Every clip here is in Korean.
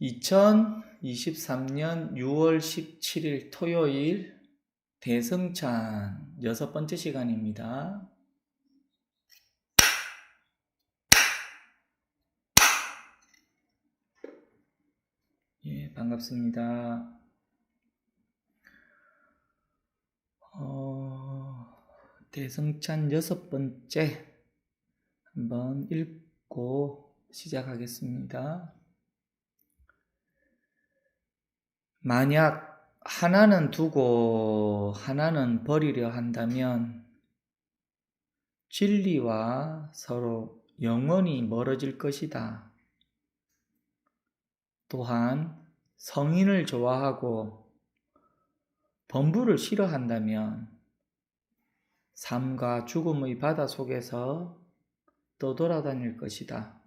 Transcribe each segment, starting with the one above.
2023년 6월 17일 토요일 대성찬 6번째 시간입니다. 예, 반갑습니다. 대성찬 6번째 한번 읽고 시작하겠습니다. 만약 하나는 두고 하나는 버리려 한다면 진리와 서로 영원히 멀어질 것이다. 또한 성인을 좋아하고 범부를 싫어한다면 삶과 죽음의 바다 속에서 떠돌아다닐 것이다.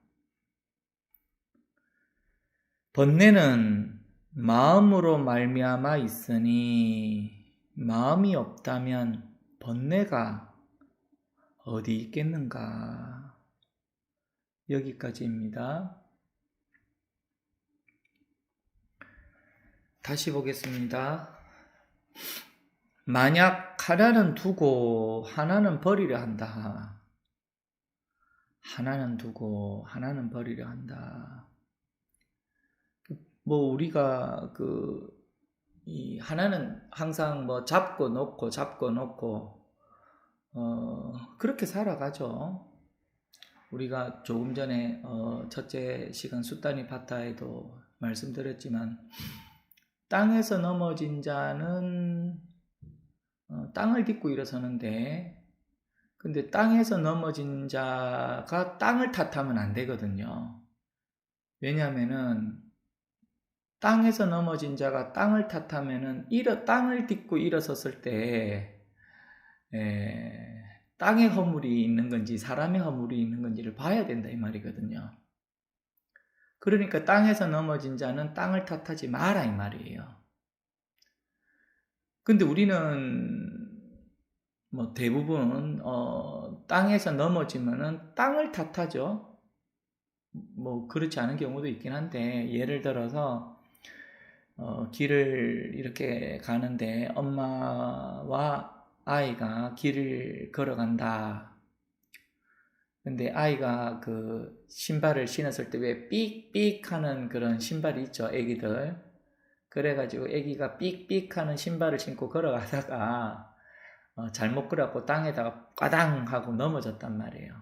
번뇌는 마음으로 말미암아 있으니 마음이 없다면 번뇌가 어디 있겠는가? 여기까지입니다. 다시 보겠습니다. 만약 하나는 두고 하나는 버리려 한다. 하나는 두고 하나는 버리려 한다. 우리가 이 하나는 항상 잡고 놓고 그렇게 살아가죠. 우리가 조금 전에 첫째 시간 숫단이 바타에도 말씀드렸지만 땅에서 넘어진 자는 땅을 딛고 일어서는데, 근데 땅에서 넘어진 자가 땅을 탓하면 안 되거든요. 왜냐하면은 땅에서 넘어진 자가 땅을 탓하면은 땅을 딛고 일어섰을 때 땅의 허물이 있는 건지 사람의 허물이 있는 건지를 봐야 된다 이 말이거든요. 그러니까 땅에서 넘어진 자는 땅을 탓하지 마라 이 말이에요. 근데 우리는 대부분 땅에서 넘어지면은 땅을 탓하죠. 그렇지 않은 경우도 있긴 한데, 예를 들어서 길을 이렇게 가는데 엄마와 아이가 길을 걸어간다. 근데 아이가 그 신발을 신었을 때 왜 삑삑 하는 그런 신발이 있죠, 애기들. 그래가지고 애기가 삑삑 하는 신발을 신고 걸어가다가 잘못 걸어갖고 땅에다가 까당 하고 넘어졌단 말이에요.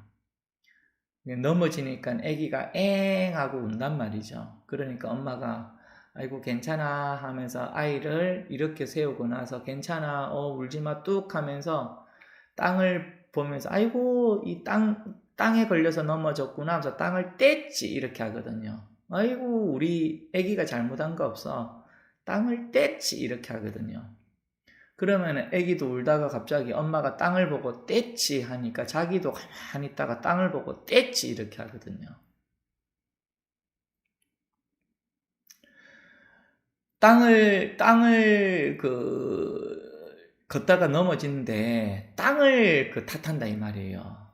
넘어지니까 애기가 엥 하고 운단 말이죠. 그러니까 엄마가 아이고 괜찮아 하면서 아이를 이렇게 세우고 나서 괜찮아 울지마 뚝 하면서 땅을 보면서 아이고 이 땅에 걸려서 넘어졌구나 하면서 땅을 뗐지 이렇게 하거든요. 아이고 우리 애기가 잘못한 거 없어, 땅을 뗐지 이렇게 하거든요. 그러면 애기도 울다가 갑자기 엄마가 땅을 보고 뗐지 하니까 자기도 가만히 있다가 땅을 보고 뗐지 이렇게 하거든요. 땅을 걷다가 넘어지는데 땅을 탓한다 이 말이에요.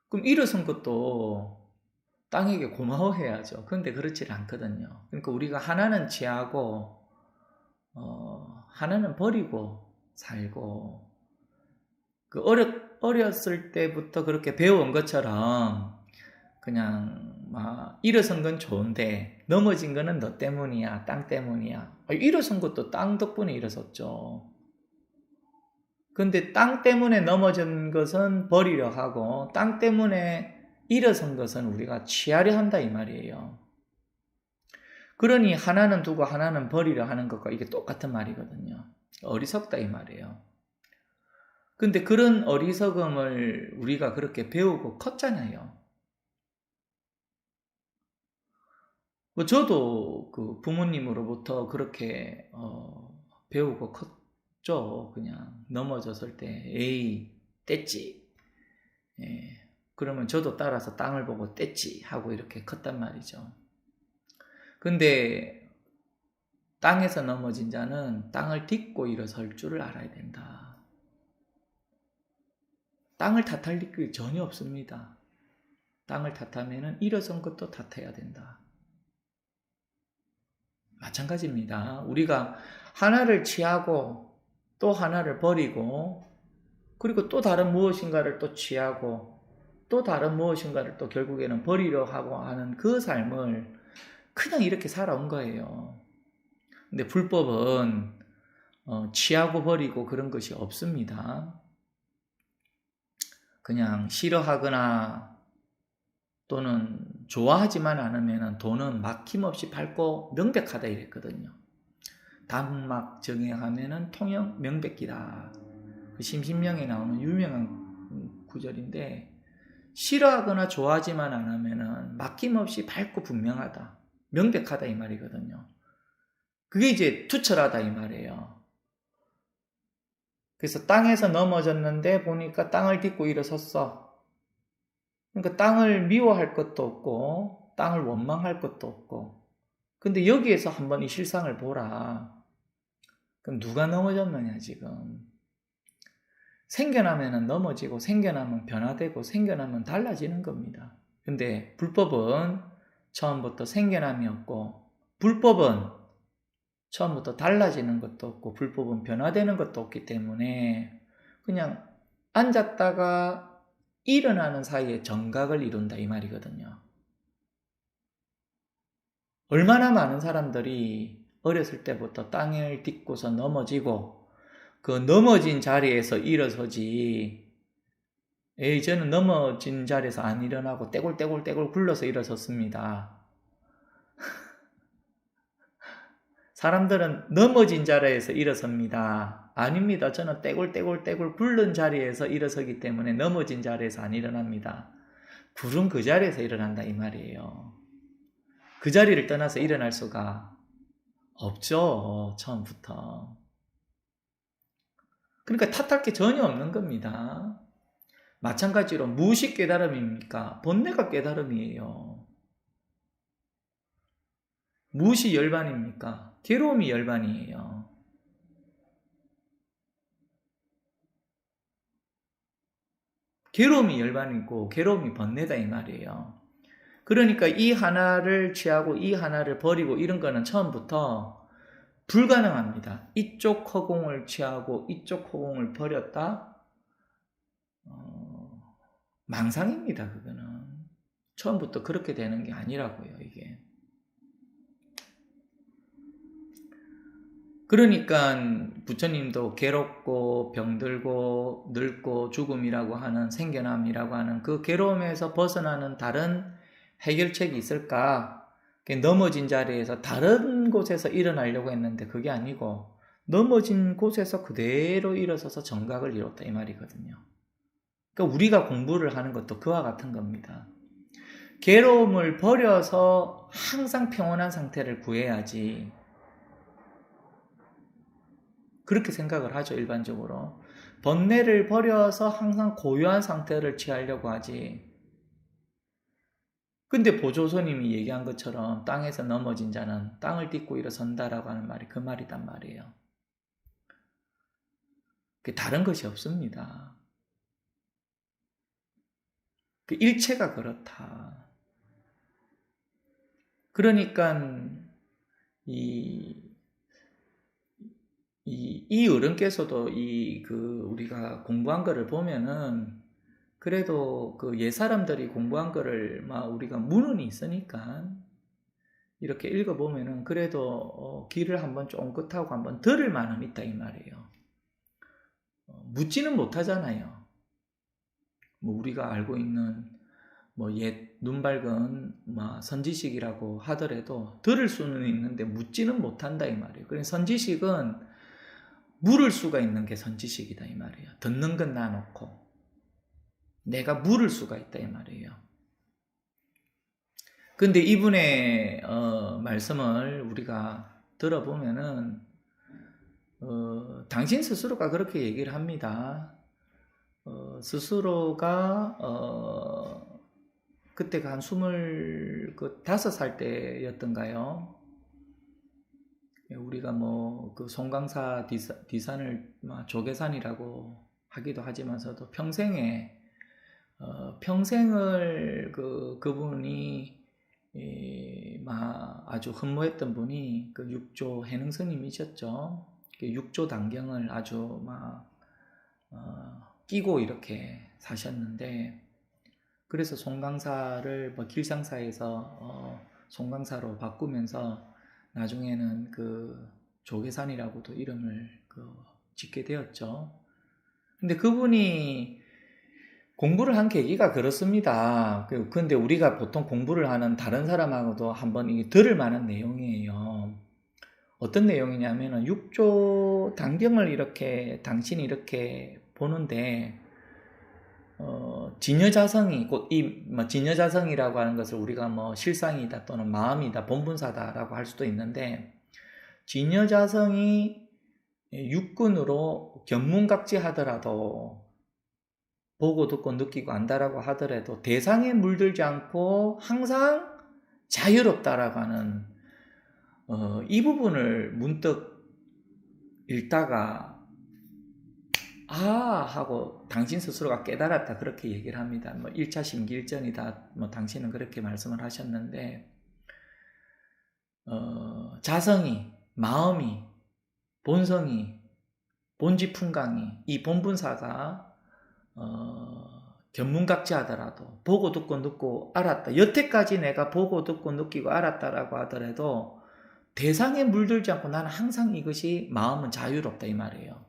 그럼 일어선 것도 땅에게 고마워해야죠. 그런데 그렇지 않거든요. 그러니까 우리가 하나는 취하고 하나는 버리고 살고, 어렸을 때부터 그렇게 배워온 것처럼 그냥 일어선 건 좋은데 넘어진 거는 너 때문이야, 땅 때문이야. 일어선 것도 땅 덕분에 일어섰죠. 근데 땅 때문에 넘어진 것은 버리려 하고 땅 때문에 일어선 것은 우리가 취하려 한다 이 말이에요. 그러니 하나는 두고 하나는 버리려 하는 것과 이게 똑같은 말이거든요. 어리석다 이 말이에요. 근데 그런 어리석음을 우리가 그렇게 배우고 컸잖아요. 저도 그 부모님으로부터 그렇게 배우고 컸죠. 그냥 넘어졌을 때 에이 뗐지. 예. 그러면 저도 따라서 땅을 보고 뗐지 하고 이렇게 컸단 말이죠. 근데 땅에서 넘어진 자는 땅을 딛고 일어설 줄을 알아야 된다. 땅을 탓할 일이 전혀 없습니다. 땅을 탓하면 일어선 것도 탓해야 된다. 마찬가지입니다. 우리가 하나를 취하고 또 하나를 버리고 그리고 또 다른 무엇인가를 또 취하고 또 다른 무엇인가를 또 결국에는 버리려 하고 하는 그 삶을 그냥 이렇게 살아온 거예요. 근데 불법은 취하고 버리고 그런 것이 없습니다. 그냥 싫어하거나 또는 좋아하지만 않으면 돈은 막힘없이 밟고 명백하다 이랬거든요. 단막 정행하면은 통영 명백기다. 그 심신명에 나오는 유명한 구절인데 싫어하거나 좋아하지만 않으면은 막힘없이 밝고 분명하다. 명백하다 이 말이거든요. 그게 이제 투철하다 이 말이에요. 그래서 땅에서 넘어졌는데 보니까 땅을 딛고 일어섰어. 그러니까 땅을 미워할 것도 없고 땅을 원망할 것도 없고 근데 여기에서 한번 이 실상을 보라. 그럼 누가 넘어졌느냐 지금. 생겨나면 넘어지고 생겨나면 변화되고 생겨나면 달라지는 겁니다. 근데 불법은 처음부터 생겨남이 없고 불법은 처음부터 달라지는 것도 없고 불법은 변화되는 것도 없기 때문에 그냥 앉았다가 일어나는 사이에 정각을 이룬다 이 말이거든요. 얼마나 많은 사람들이 어렸을 때부터 땅을 딛고서 넘어지고 그 넘어진 자리에서 일어서지 저는 넘어진 자리에서 안 일어나고 떼굴떼굴 굴러서 일어섰습니다. 사람들은 넘어진 자리에서 일어섭니다. 아닙니다. 저는 떼굴 굴른 자리에서 일어서기 때문에 넘어진 자리에서 안 일어납니다. 굴은 그 자리에서 일어난다 이 말이에요. 그 자리를 떠나서 일어날 수가 없죠. 처음부터. 그러니까 탓할 게 전혀 없는 겁니다. 마찬가지로 무엇이 깨달음입니까? 본래가 깨달음이에요. 무엇이 열반입니까? 괴로움이 열반이에요. 괴로움이 열반이고 괴로움이 번뇌다 이 말이에요. 그러니까 이 하나를 취하고 이 하나를 버리고 이런 거는 처음부터 불가능합니다. 이쪽 허공을 취하고 이쪽 허공을 버렸다? 망상입니다. 그거는. 처음부터 그렇게 되는 게 아니라고요. 이게. 그러니까 부처님도 괴롭고 병들고 늙고 죽음이라고 하는 생겨남이라고 하는 그 괴로움에서 벗어나는 다른 해결책이 있을까? 넘어진 자리에서 다른 곳에서 일어나려고 했는데 그게 아니고 넘어진 곳에서 그대로 일어서서 정각을 이뤘다 이 말이거든요. 그러니까 우리가 공부를 하는 것도 그와 같은 겁니다. 괴로움을 버려서 항상 평온한 상태를 구해야지. 그렇게 생각을 하죠, 일반적으로. 번뇌를 버려서 항상 고요한 상태를 취하려고 하지. 근데 보조스님이 얘기한 것처럼 땅에서 넘어진 자는 땅을 딛고 일어선다라고 하는 말이 그 말이단 말이에요. 다른 것이 없습니다. 그 일체가 그렇다. 그러니까 이 어른께서도 우리가 공부한 거를 보면은 그래도 그 옛사람들이 공부한 거를 막 우리가 문헌이 있으니까 이렇게 읽어보면은 그래도 길을 한번 쫑긋하고 한번 들을 만함 있다 이 말이에요. 묻지는 못하잖아요. 뭐 우리가 알고 있는 뭐 옛 눈밝은 선지식이라고 하더라도 들을 수는 있는데 묻지는 못한다 이 말이에요. 그래서 선지식은 물을 수가 있는 게 선지식이다 이 말이에요. 듣는 건 놔놓고 내가 물을 수가 있다 이 말이에요. 근데 이분의 말씀을 우리가 들어보면은 당신 스스로가 그렇게 얘기를 합니다. 스스로가 그때가 한 25살 때였던가요? 우리가 그 송강사 디산을 조계산이라고 하기도 하지만서도 평생을 그분이 아주 흠모했던 분이 그 육조 해능 스님이셨죠. 그 육조 단경을 아주 끼고 이렇게 사셨는데, 그래서 송강사를 길상사에서 송강사로 바꾸면서 나중에는 그 조계산이라고도 이름을 짓게 되었죠. 근데 그분이 공부를 한 계기가 그렇습니다. 근데 우리가 보통 공부를 하는 다른 사람하고도 한번 이게 들을 만한 내용이에요. 어떤 내용이냐면은 육조 단경을 이렇게 당신이 이렇게 보는데 진여자성이 곧 진여자성이라고 하는 것을 우리가 실상이다 또는 마음이다 본분사다라고 할 수도 있는데, 진여자성이 육근으로 견문각지하더라도 보고 듣고 느끼고 안다라고 하더라도 대상에 물들지 않고 항상 자유롭다라고 하는 이 부분을 문득 읽다가 하고 당신 스스로가 깨달았다 그렇게 얘기를 합니다. 1차 심기일전이다 당신은 그렇게 말씀을 하셨는데, 자성이, 마음이, 본성이, 본지풍강이, 이 본분사가 견문각지하더라도 보고 듣고 느끼고 알았다, 여태까지 내가 보고 듣고 느끼고 알았다라고 하더라도 대상에 물들지 않고 나는 항상 이것이 마음은 자유롭다 이 말이에요.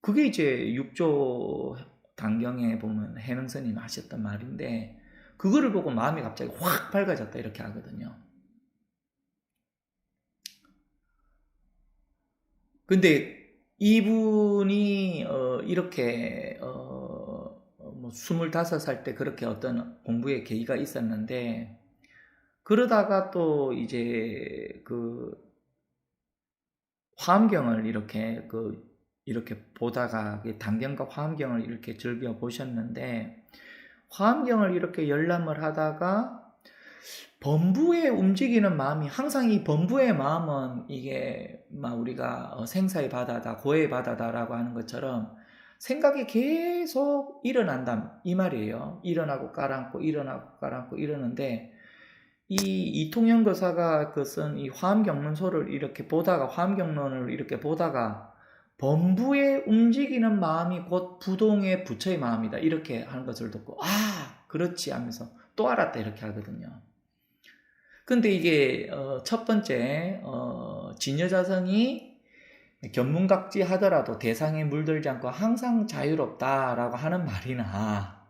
그게 이제 육조 단경에 보면 해능스님이 하셨던 말인데, 그거를 보고 마음이 갑자기 확 밝아졌다 이렇게 하거든요. 근데 이분이 이렇게 25살 때 그렇게 어떤 공부의 계기가 있었는데, 그러다가 또 이제 그 화엄경을 이렇게 보다가 단경과 화엄경을 이렇게 즐겨 보셨는데, 화엄경을 이렇게 열람을 하다가 범부에 움직이는 마음이, 항상 이 범부의 마음은 이게 우리가 생사의 바다다, 고해의 바다다라고 하는 것처럼 생각이 계속 일어난다 이 말이에요. 일어나고 깔아앉고 일어나고 깔아앉고 이러는데, 이 이통현 거사가 쓴 이 화엄경론서를 이렇게 보다가, 화엄경론을 이렇게 보다가 범부에 움직이는 마음이 곧 부동의 부처의 마음이다 이렇게 하는 것을 듣고 그렇지 하면서 또 알았다 이렇게 하거든요. 근데 이게 첫 번째 진여자성이 견문각지 하더라도 대상에 물들지 않고 항상 자유롭다라고 하는 말이나,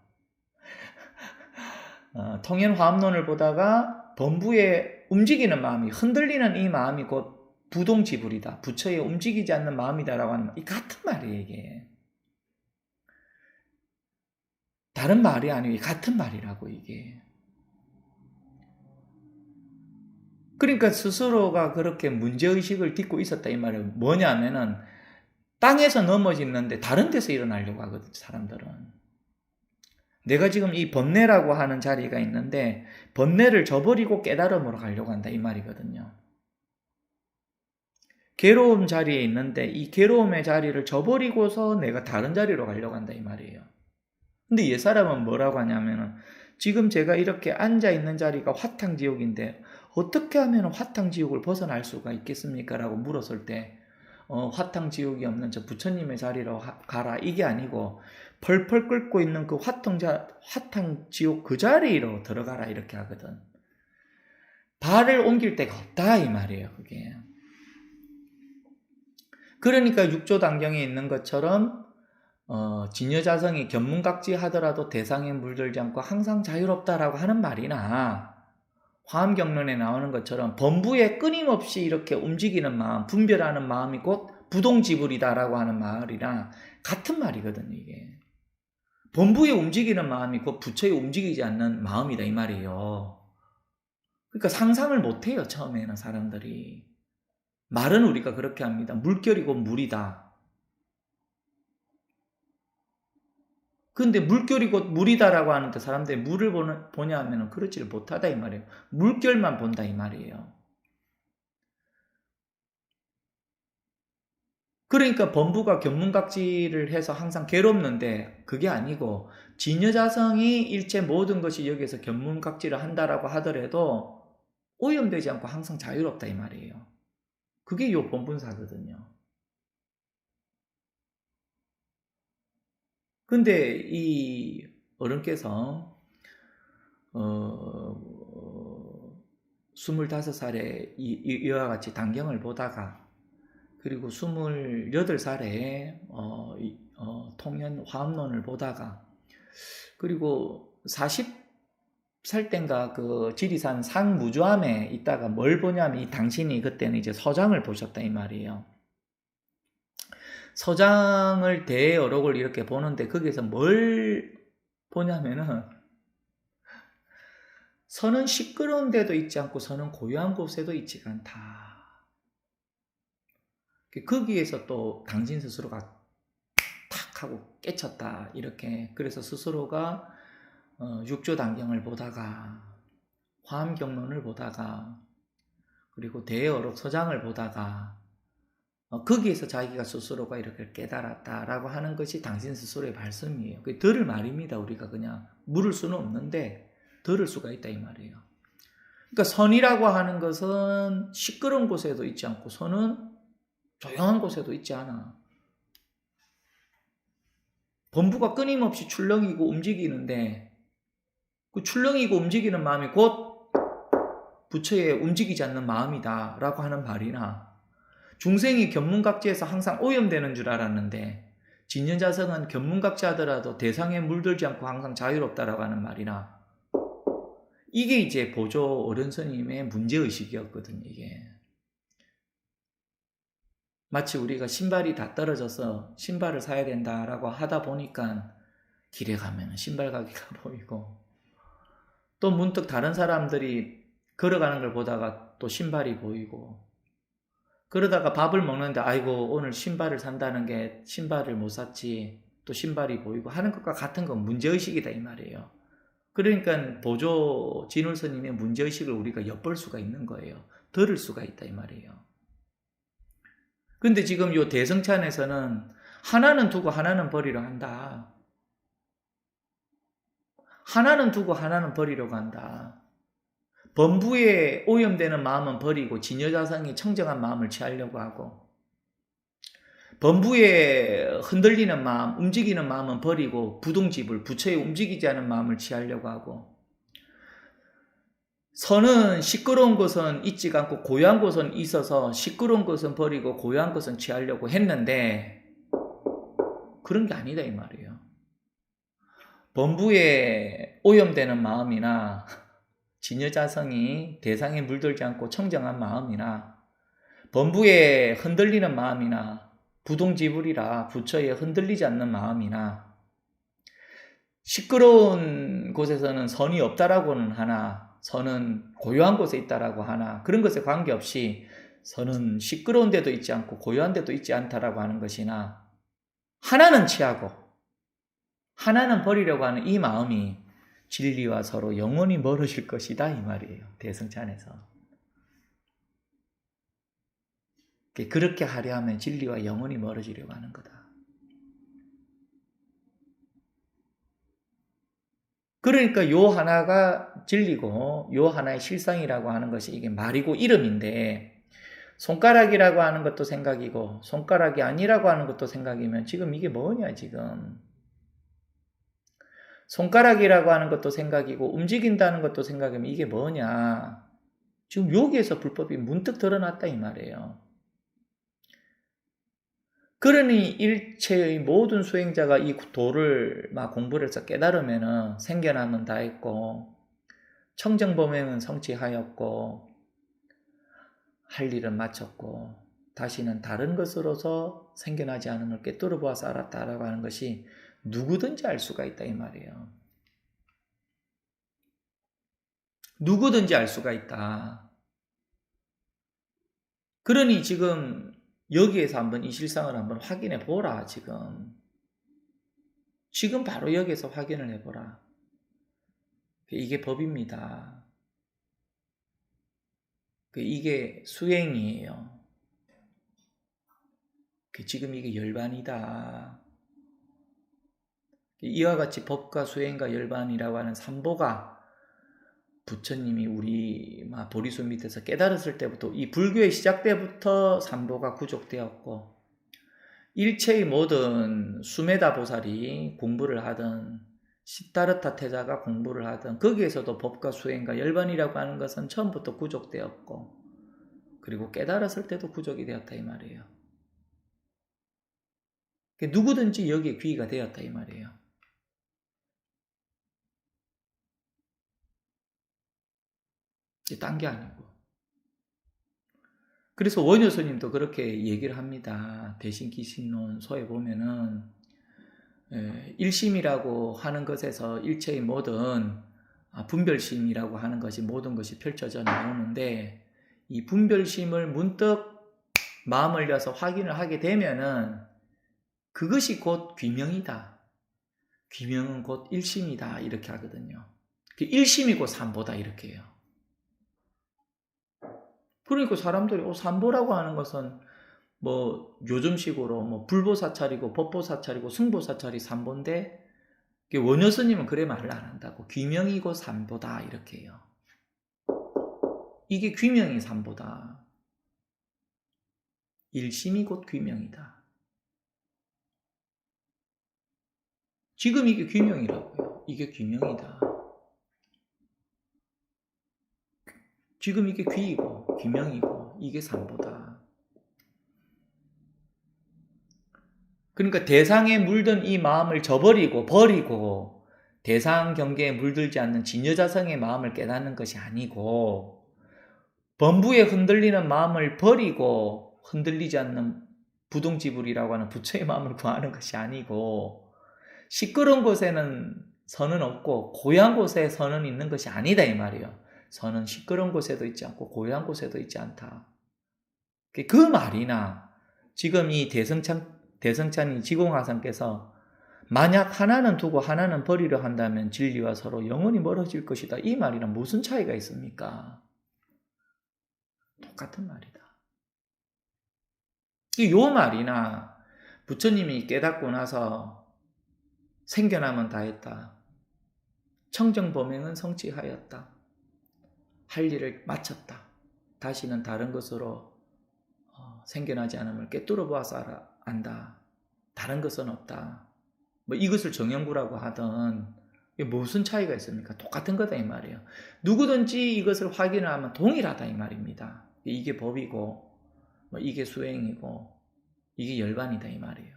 통현화엄론을 보다가 범부에 움직이는 마음이, 흔들리는 이 마음이 곧 부동지불이다, 부처에 움직이지 않는 마음이다라고 하는 이 같은 말이에요. 이게 다른 말이 아니고 같은 말이라고 이게. 그러니까 스스로가 그렇게 문제의식을 딛고 있었다 이 말은 뭐냐면은, 땅에서 넘어지는데 다른 데서 일어나려고 하거든 사람들은. 내가 지금 이 번뇌라고 하는 자리가 있는데 번뇌를 저버리고 깨달음으로 가려고 한다 이 말이거든요. 괴로움 자리에 있는데 이 괴로움의 자리를 저버리고서 내가 다른 자리로 가려고 한다 이 말이에요. 근데 옛사람은 뭐라고 하냐면은, 지금 제가 이렇게 앉아 있는 자리가 화탕지옥인데 어떻게 하면 화탕지옥을 벗어날 수가 있겠습니까? 라고 물었을 때 화탕지옥이 없는 저 부처님의 자리로 가라 이게 아니고, 펄펄 끓고 있는 그 화탕지옥 그 자리로 들어가라 이렇게 하거든. 발을 옮길 데가 없다 이 말이에요. 그게. 그러니까 육조단경에 있는 것처럼 진여자성이 견문각지 하더라도 대상에 물들지 않고 항상 자유롭다라고 하는 말이나, 화엄경론에 나오는 것처럼 범부에 끊임없이 이렇게 움직이는 마음, 분별하는 마음이 곧 부동지불이다라고 하는 말이랑 같은 말이거든요. 이게 범부에 움직이는 마음이 곧 부처에 움직이지 않는 마음이다 이 말이에요. 그러니까 상상을 못해요. 처음에는 사람들이. 말은 우리가 그렇게 합니다. 물결이 곧 물이다. 근데 물결이 곧 물이다라고 하는데 사람들이 물을 보냐 하면 그렇지를 못하다 이 말이에요. 물결만 본다 이 말이에요. 그러니까 범부가 견문각지를 해서 항상 괴롭는데 그게 아니고 진여자성이 일체 모든 것이 여기에서 견문각지를 한다라고 하더라도 오염되지 않고 항상 자유롭다 이 말이에요. 그게 요 본분사거든요. 근데 이 어른께서 25살에 이와 같이 단경을 보다가 그리고 28살에 통연 화합론을 보다가 그리고 40살 땐가 그 지리산 상무주암에 있다가 뭘 보냐면 이 당신이 그때는 이제 서장을 보셨다 이 말이에요. 서장을 대어록을 이렇게 보는데 거기에서 뭘 보냐면은 선은 시끄러운 데도 있지 않고 선은 고요한 곳에도 있지가 않다. 거기에서 또 당신 스스로가 탁 하고 깨쳤다 이렇게. 그래서 스스로가 육조단경을 보다가 화엄경론을 보다가 그리고 대어록 서장을 보다가 거기에서 자기가 스스로가 이렇게 깨달았다라고 하는 것이 당신 스스로의 발성이에요. 그게 들을 말입니다. 우리가 그냥 물을 수는 없는데 들을 수가 있다 이 말이에요. 그러니까 선이라고 하는 것은 시끄러운 곳에도 있지 않고 선은 조용한 곳에도 있지 않아. 범부가 끊임없이 출렁이고 움직이는데 그 출렁이고 움직이는 마음이 곧 부처의 움직이지 않는 마음이다 라고 하는 말이나 중생이 견문각지에서 항상 오염되는 줄 알았는데 진연자성은 견문각지 하더라도 대상에 물들지 않고 항상 자유롭다라고 하는 말이나 이게 이제 보조 어른스님의 문제의식이었거든요. 이게 마치 우리가 신발이 다 떨어져서 신발을 사야 된다라고 하다 보니까 길에 가면 신발 가게가 보이고 또 문득 다른 사람들이 걸어가는 걸 보다가 또 신발이 보이고 그러다가 밥을 먹는데 아이고 오늘 신발을 산다는 게 신발을 못 샀지 또 신발이 보이고 하는 것과 같은 건 문제의식이다 이 말이에요. 그러니까 보조 진울스님의 문제의식을 우리가 엿볼 수가 있는 거예요. 들을 수가 있다 이 말이에요. 근데 지금 요 대성찬에서는 하나는 두고 하나는 버리려 한다. 하나는 두고 하나는 버리려고 한다. 범부에 오염되는 마음은 버리고 진여자성이 청정한 마음을 취하려고 하고 범부에 흔들리는 마음, 움직이는 마음은 버리고 부동집을 부처에 움직이지 않은 마음을 취하려고 하고 선은 시끄러운 것은 있지가 않고 고요한 것은 있어서 시끄러운 것은 버리고 고요한 것은 취하려고 했는데 그런 게 아니다 이 말이에요. 범부에 오염되는 마음이나 진여자성이 대상에 물들지 않고 청정한 마음이나 범부에 흔들리는 마음이나 부동지불이라 부처에 흔들리지 않는 마음이나 시끄러운 곳에서는 선이 없다라고는 하나 선은 고요한 곳에 있다라고 하나 그런 것에 관계없이 선은 시끄러운 데도 있지 않고 고요한 데도 있지 않다라고 하는 것이나 하나는 취하고 하나는 버리려고 하는 이 마음이 진리와 서로 영원히 멀어질 것이다 이 말이에요. 대성찬에서. 그렇게 하려 하면 진리와 영원히 멀어지려고 하는 거다. 그러니까 요 하나가 진리고 요 하나의 실상이라고 하는 것이 이게 말이고 이름인데 손가락이라고 하는 것도 생각이고 손가락이 아니라고 하는 것도 생각이면 지금 이게 뭐냐 지금. 손가락이라고 하는 것도 생각이고 움직인다는 것도 생각이면 이게 뭐냐. 지금 여기에서 불법이 문득 드러났다 이 말이에요. 그러니 일체의 모든 수행자가 이 도를 막 공부를 해서 깨달으면은 생겨남은 다 했고 청정범행은 성취하였고 할 일은 마쳤고 다시는 다른 것으로서 생겨나지 않은 걸 꿰뚫어 보아서 알았다라고 하는 것이 누구든지 알 수가 있다 이 말이에요. 누구든지 알 수가 있다. 그러니 지금 여기에서 한번 이 실상을 한번 확인해 보라 지금. 지금 바로 여기에서 확인을 해보라. 이게 법입니다. 이게 수행이에요. 지금 이게 열반이다. 이와 같이 법과 수행과 열반이라고 하는 삼보가 부처님이 우리 보리수 밑에서 깨달았을 때부터, 이 불교의 시작 때부터 삼보가 구족되었고, 일체의 모든 수메다 보살이 공부를 하든 시타르타 태자가 공부를 하든 거기에서도 법과 수행과 열반이라고 하는 것은 처음부터 구족되었고, 그리고 깨달았을 때도 구족이 되었다 이 말이에요. 누구든지 여기에 귀의가 되었다 이 말이에요. 딴 게 아니고. 그래서 원효 스님도 그렇게 얘기를 합니다. 대신기신론서에 보면은 일심이라고 하는 것에서 일체의 모든 분별심이라고 하는 것이 모든 것이 펼쳐져 나오는데, 이 분별심을 문득 마음을 열어서 확인을 하게 되면은 그것이 곧 귀명이다. 귀명은 곧 일심이다. 이렇게 하거든요. 일심이 곧 삼보다 이렇게 해요. 그러니까 사람들이 삼보라고 하는 것은 요즘식으로 불보사찰이고 법보사찰이고 승보사찰이 삼보인데, 원효 스님은 그래 말을 안 한다고. 귀명이고 삼보다 이렇게 해요. 이게 귀명이 삼보다. 일심이 곧 귀명이다. 지금 이게 귀명이라고요. 이게 귀명이다. 지금 이게 귀이고 귀명이고 이게 삼보다. 그러니까 대상에 물든 이 마음을 저버리고 버리고 대상 경계에 물들지 않는 진여자성의 마음을 깨닫는 것이 아니고, 범부에 흔들리는 마음을 버리고 흔들리지 않는 부동지불이라고 하는 부처의 마음을 구하는 것이 아니고, 시끄러운 곳에는 선은 없고 고요한 곳에 선은 있는 것이 아니다 이 말이에요. 선은 시끄러운 곳에도 있지 않고 고요한 곳에도 있지 않다. 그 말이나 지금 이 대성찬이 지공하상께서 만약 하나는 두고 하나는 버리려 한다면 진리와 서로 영원히 멀어질 것이다, 이 말이랑 무슨 차이가 있습니까? 똑같은 말이다. 이 말이나 부처님이 깨닫고 나서 생겨나면 다 했다, 청정범행은 성취하였다, 할 일을 마쳤다, 다시는 다른 것으로 생겨나지 않음을 꿰뚫어 보아서 안다, 다른 것은 없다, 이것을 정영구라고 하든 무슨 차이가 있습니까? 똑같은 거다 이 말이에요. 누구든지 이것을 확인을 하면 동일하다 이 말입니다. 이게 법이고 이게 수행이고 이게 열반이다 이 말이에요.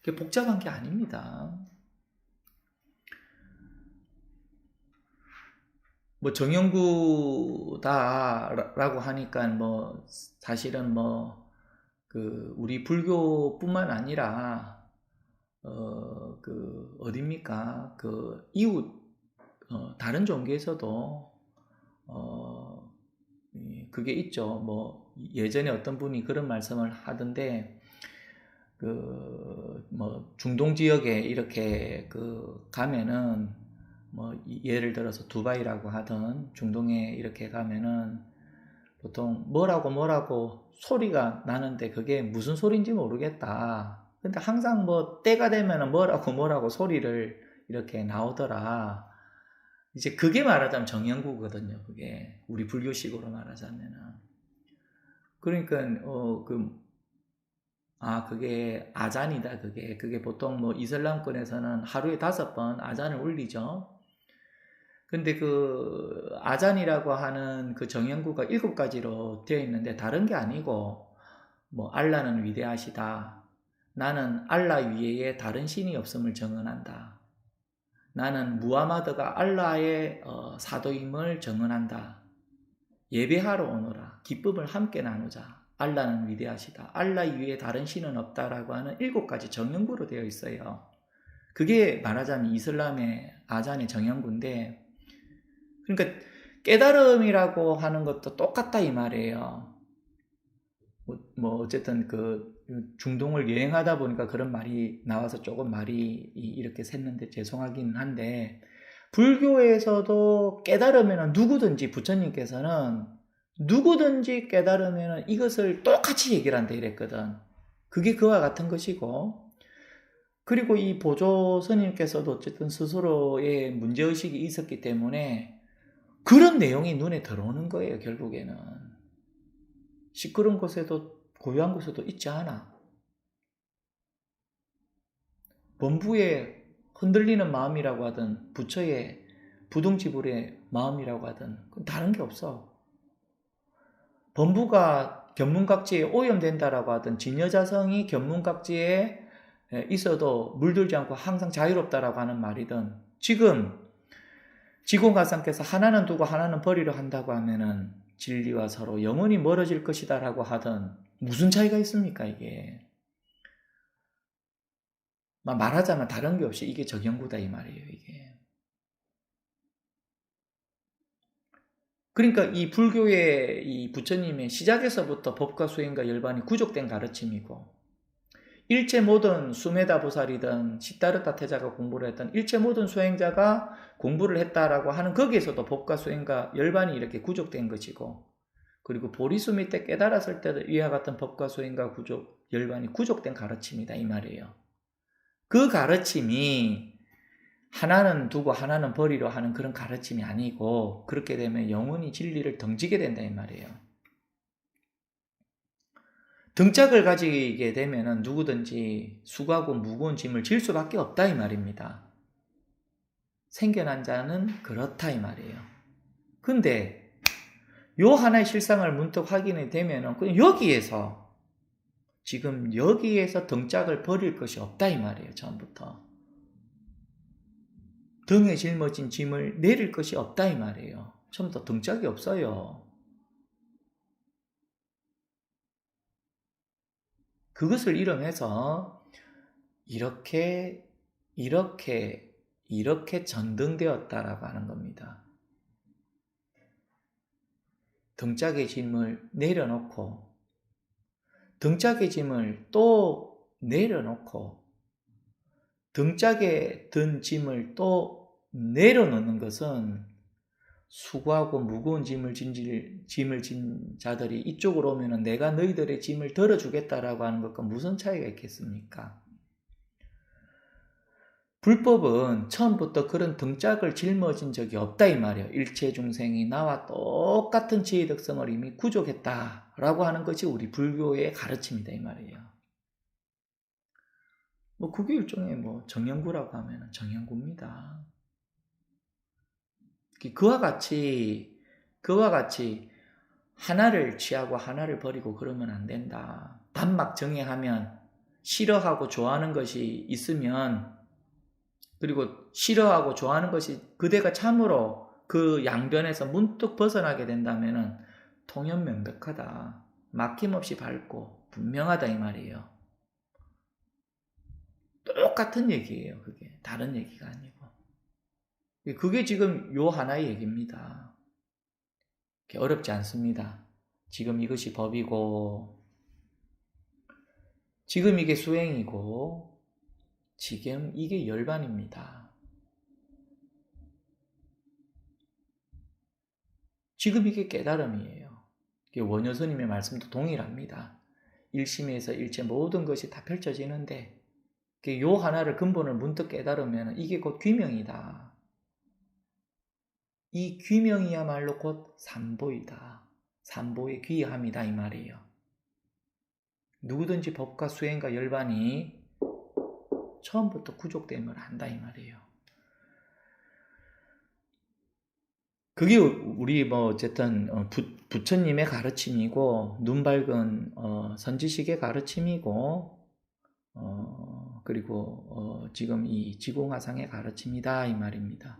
그게 복잡한 게 아닙니다. 정영구다라고 하니까 사실은 우리 불교뿐만 아니라 어딥니까? 이웃 다른 종교에서도 그게 있죠. 예전에 어떤 분이 그런 말씀을 하던데, 중동 지역에 이렇게 가면은 예를 들어서 두바이라고 하던 중동에 이렇게 가면은 보통 뭐라고 소리가 나는데 그게 무슨 소리인지 모르겠다. 근데 항상 때가 되면은 뭐라고 소리를 이렇게 나오더라. 이제 그게 말하자면 정영구거든요. 그게 우리 불교식으로 말하자면은. 그러니까 그게 아잔이다. 그게 보통 이슬람권에서는 하루에 5번 아잔을 울리죠. 근데 아잔이라고 하는 정영구가 7가지로 되어 있는데 다른 게 아니고, 알라는 위대하시다, 나는 알라 위에 다른 신이 없음을 증언한다, 나는 무하마드가 알라의 사도임을 증언한다, 예배하러 오너라, 기쁨을 함께 나누자, 알라는 위대하시다, 알라 위에 다른 신은 없다라고 하는 7가지 정영구로 되어 있어요. 그게 말하자면 이슬람의 아잔의 정영구인데, 그러니까 깨달음이라고 하는 것도 똑같다 이 말이에요. 어쨌든 중동을 여행하다 보니까 그런 말이 나와서 조금 말이 이렇게 샜는데 죄송하긴 한데, 불교에서도 깨달으면 누구든지 부처님께서는 누구든지 깨달으면 이것을 똑같이 해결한다 이랬거든. 그게 그와 같은 것이고, 그리고 이 보조 스님께서도 어쨌든 스스로의 문제의식이 있었기 때문에 그런 내용이 눈에 들어오는 거예요. 결국에는 시끄러운 곳에도 고요한 곳에도 있지 않아. 범부의 흔들리는 마음이라고 하든 부처의 부동지불의 마음이라고 하든 다른 게 없어. 범부가 견문각지에 오염된다라고 하든 진여자성이 견문각지에 있어도 물들지 않고 항상 자유롭다라고 하는 말이든, 지금 지공가상께서 하나는 두고 하나는 버리려 한다고 하면은 진리와 서로 영원히 멀어질 것이다라고 하든 무슨 차이가 있습니까? 이게 말하자면 다른 게 없이 이게 적용구다 이 말이에요. 이게 그러니까 이 불교의 이 부처님의 시작에서부터 법과 수행과 열반이 구족된 가르침이고, 일체 모든 수메다 보살이든 시다르타 태자가 공부를 했던 일체 모든 수행자가 공부를 했다라고 하는 거기에서도 법과 수행과 열반이 이렇게 구족된 것이고, 그리고 보리수미 때 깨달았을 때도 이와 같은 법과 수행과 열반이 구족된 가르침이다 이 말이에요. 그 가르침이 하나는 두고 하나는 버리려 하는 그런 가르침이 아니고, 그렇게 되면 영원히 진리를 등지게 된다 이 말이에요. 등짝을 가지게 되면 누구든지 수고하고 무거운 짐을 질 수밖에 없다 이 말입니다. 생겨난 자는 그렇다 이 말이에요. 근데 요 하나의 실상을 문득 확인이 되면 그냥 지금 여기에서 등짝을 버릴 것이 없다 이 말이에요. 처음부터 등에 짊어진 짐을 내릴 것이 없다 이 말이에요. 처음부터 등짝이 없어요. 그것을 이름해서 이렇게 전등되었다라고 하는 겁니다. 등짝의 짐을 내려놓고 등짝의 짐을 또 내려놓고 등짝에 든 짐을 또 내려놓는 것은 수고하고 무거운 짐을 진 자들이 이쪽으로 오면 내가 너희들의 짐을 덜어주겠다라고 하는 것과 무슨 차이가 있겠습니까? 불법은 처음부터 그런 등짝을 짊어진 적이 없다 이 말이에요. 일체 중생이 나와 똑같은 지혜 덕성을 이미 구족했다라고 하는 것이 우리 불교의 가르침이다 이 말이에요. 그게 일종의 정연구라고 하면 정연구입니다. 그와 같이 하나를 취하고 하나를 버리고 그러면 안 된다. 단막 정해하면 싫어하고 좋아하는 것이 있으면, 그리고 싫어하고 좋아하는 것이 그대가 참으로 그 양변에서 문득 벗어나게 된다면 통연명백하다. 막힘없이 밝고 분명하다 이 말이에요. 똑같은 얘기예요. 그게 다른 얘기가 아니고. 그게 지금 요 하나의 얘기입니다. 어렵지 않습니다. 지금 이것이 법이고, 지금 이게 수행이고, 지금 이게 열반입니다. 지금 이게 깨달음이에요. 원효스님의 말씀도 동일합니다. 일심에서 일체 모든 것이 다 펼쳐지는데, 요 하나를 근본을 문득 깨달으면 이게 곧 귀명이다. 이 귀명이야말로 곧 삼보이다. 삼보의 귀함이다 이 말이에요. 누구든지 법과 수행과 열반이 처음부터 구족됨을 안다 이 말이에요. 그게 우리 어쨌든 부처님의 가르침이고, 눈 밝은 선지식의 가르침이고, 그리고 지금 이 지공화상의 가르침이다 이 말입니다.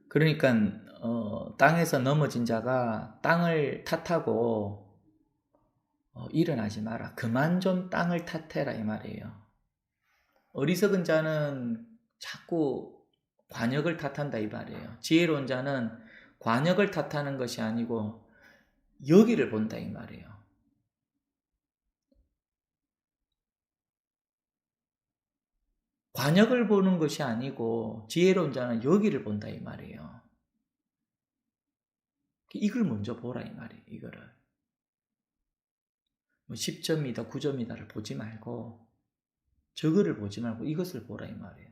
그러니까 땅에서 넘어진 자가 땅을 탓하고 일어나지 마라. 그만 좀 땅을 탓해라 이 말이에요. 어리석은 자는 자꾸 관역을 탓한다 이 말이에요. 지혜로운 자는 관역을 탓하는 것이 아니고 여기를 본다 이 말이에요. 관역을 보는 것이 아니고 지혜로운 자는 여기를 본다 이 말이에요. 이걸 먼저 보라 이 말이에요. 이거를. 뭐 10점이다 9점이다를 보지 말고 저거를 보지 말고 이것을 보라 이 말이에요.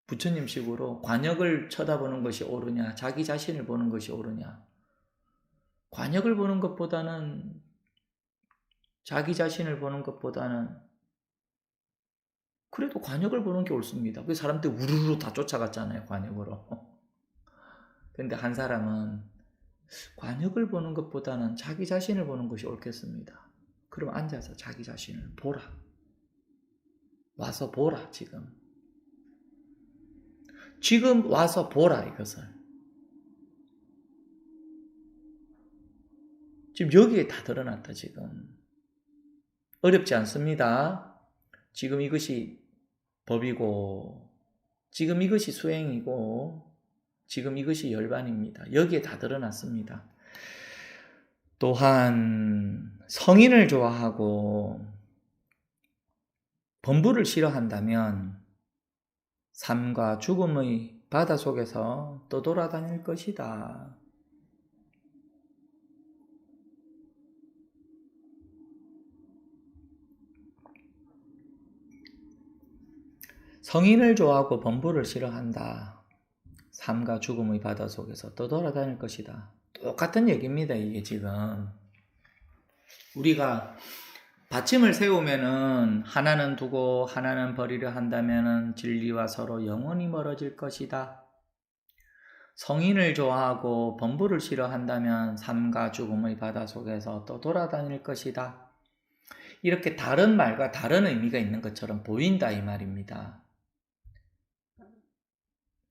부처님식으로 관역을 쳐다보는 것이 옳으냐 자기 자신을 보는 것이 옳으냐. 관역을 보는 것보다는 자기 자신을 보는 것보다는 그래도 관역을 보는 게 옳습니다. 그 사람들 우르르 다 쫓아갔잖아요. 관역으로. 근데 한 사람은 관역을 보는 것보다는 자기 자신을 보는 것이 옳겠습니다. 그럼 앉아서 자기 자신을 보라. 와서 보라 지금. 지금 와서 보라 이것을. 지금 여기에 다 드러났다 지금. 어렵지 않습니다. 지금 이것이 법이고 지금 이것이 수행이고 지금 이것이 열반입니다. 여기에 다 드러났습니다. 또한 성인을 좋아하고 범부를 싫어한다면 삶과 죽음의 바다 속에서 떠돌아다닐 것이다. 성인을 좋아하고 범부를 싫어한다. 삶과 죽음의 바다 속에서 떠돌아다닐 것이다. 똑같은 얘기입니다. 이게 지금 우리가 받침을 세우면은 하나는 두고 하나는 버리려 한다면은 진리와 서로 영원히 멀어질 것이다. 성인을 좋아하고 범부를 싫어한다면 삶과 죽음의 바다 속에서 떠돌아다닐 것이다. 이렇게 다른 말과 다른 의미가 있는 것처럼 보인다 이 말입니다.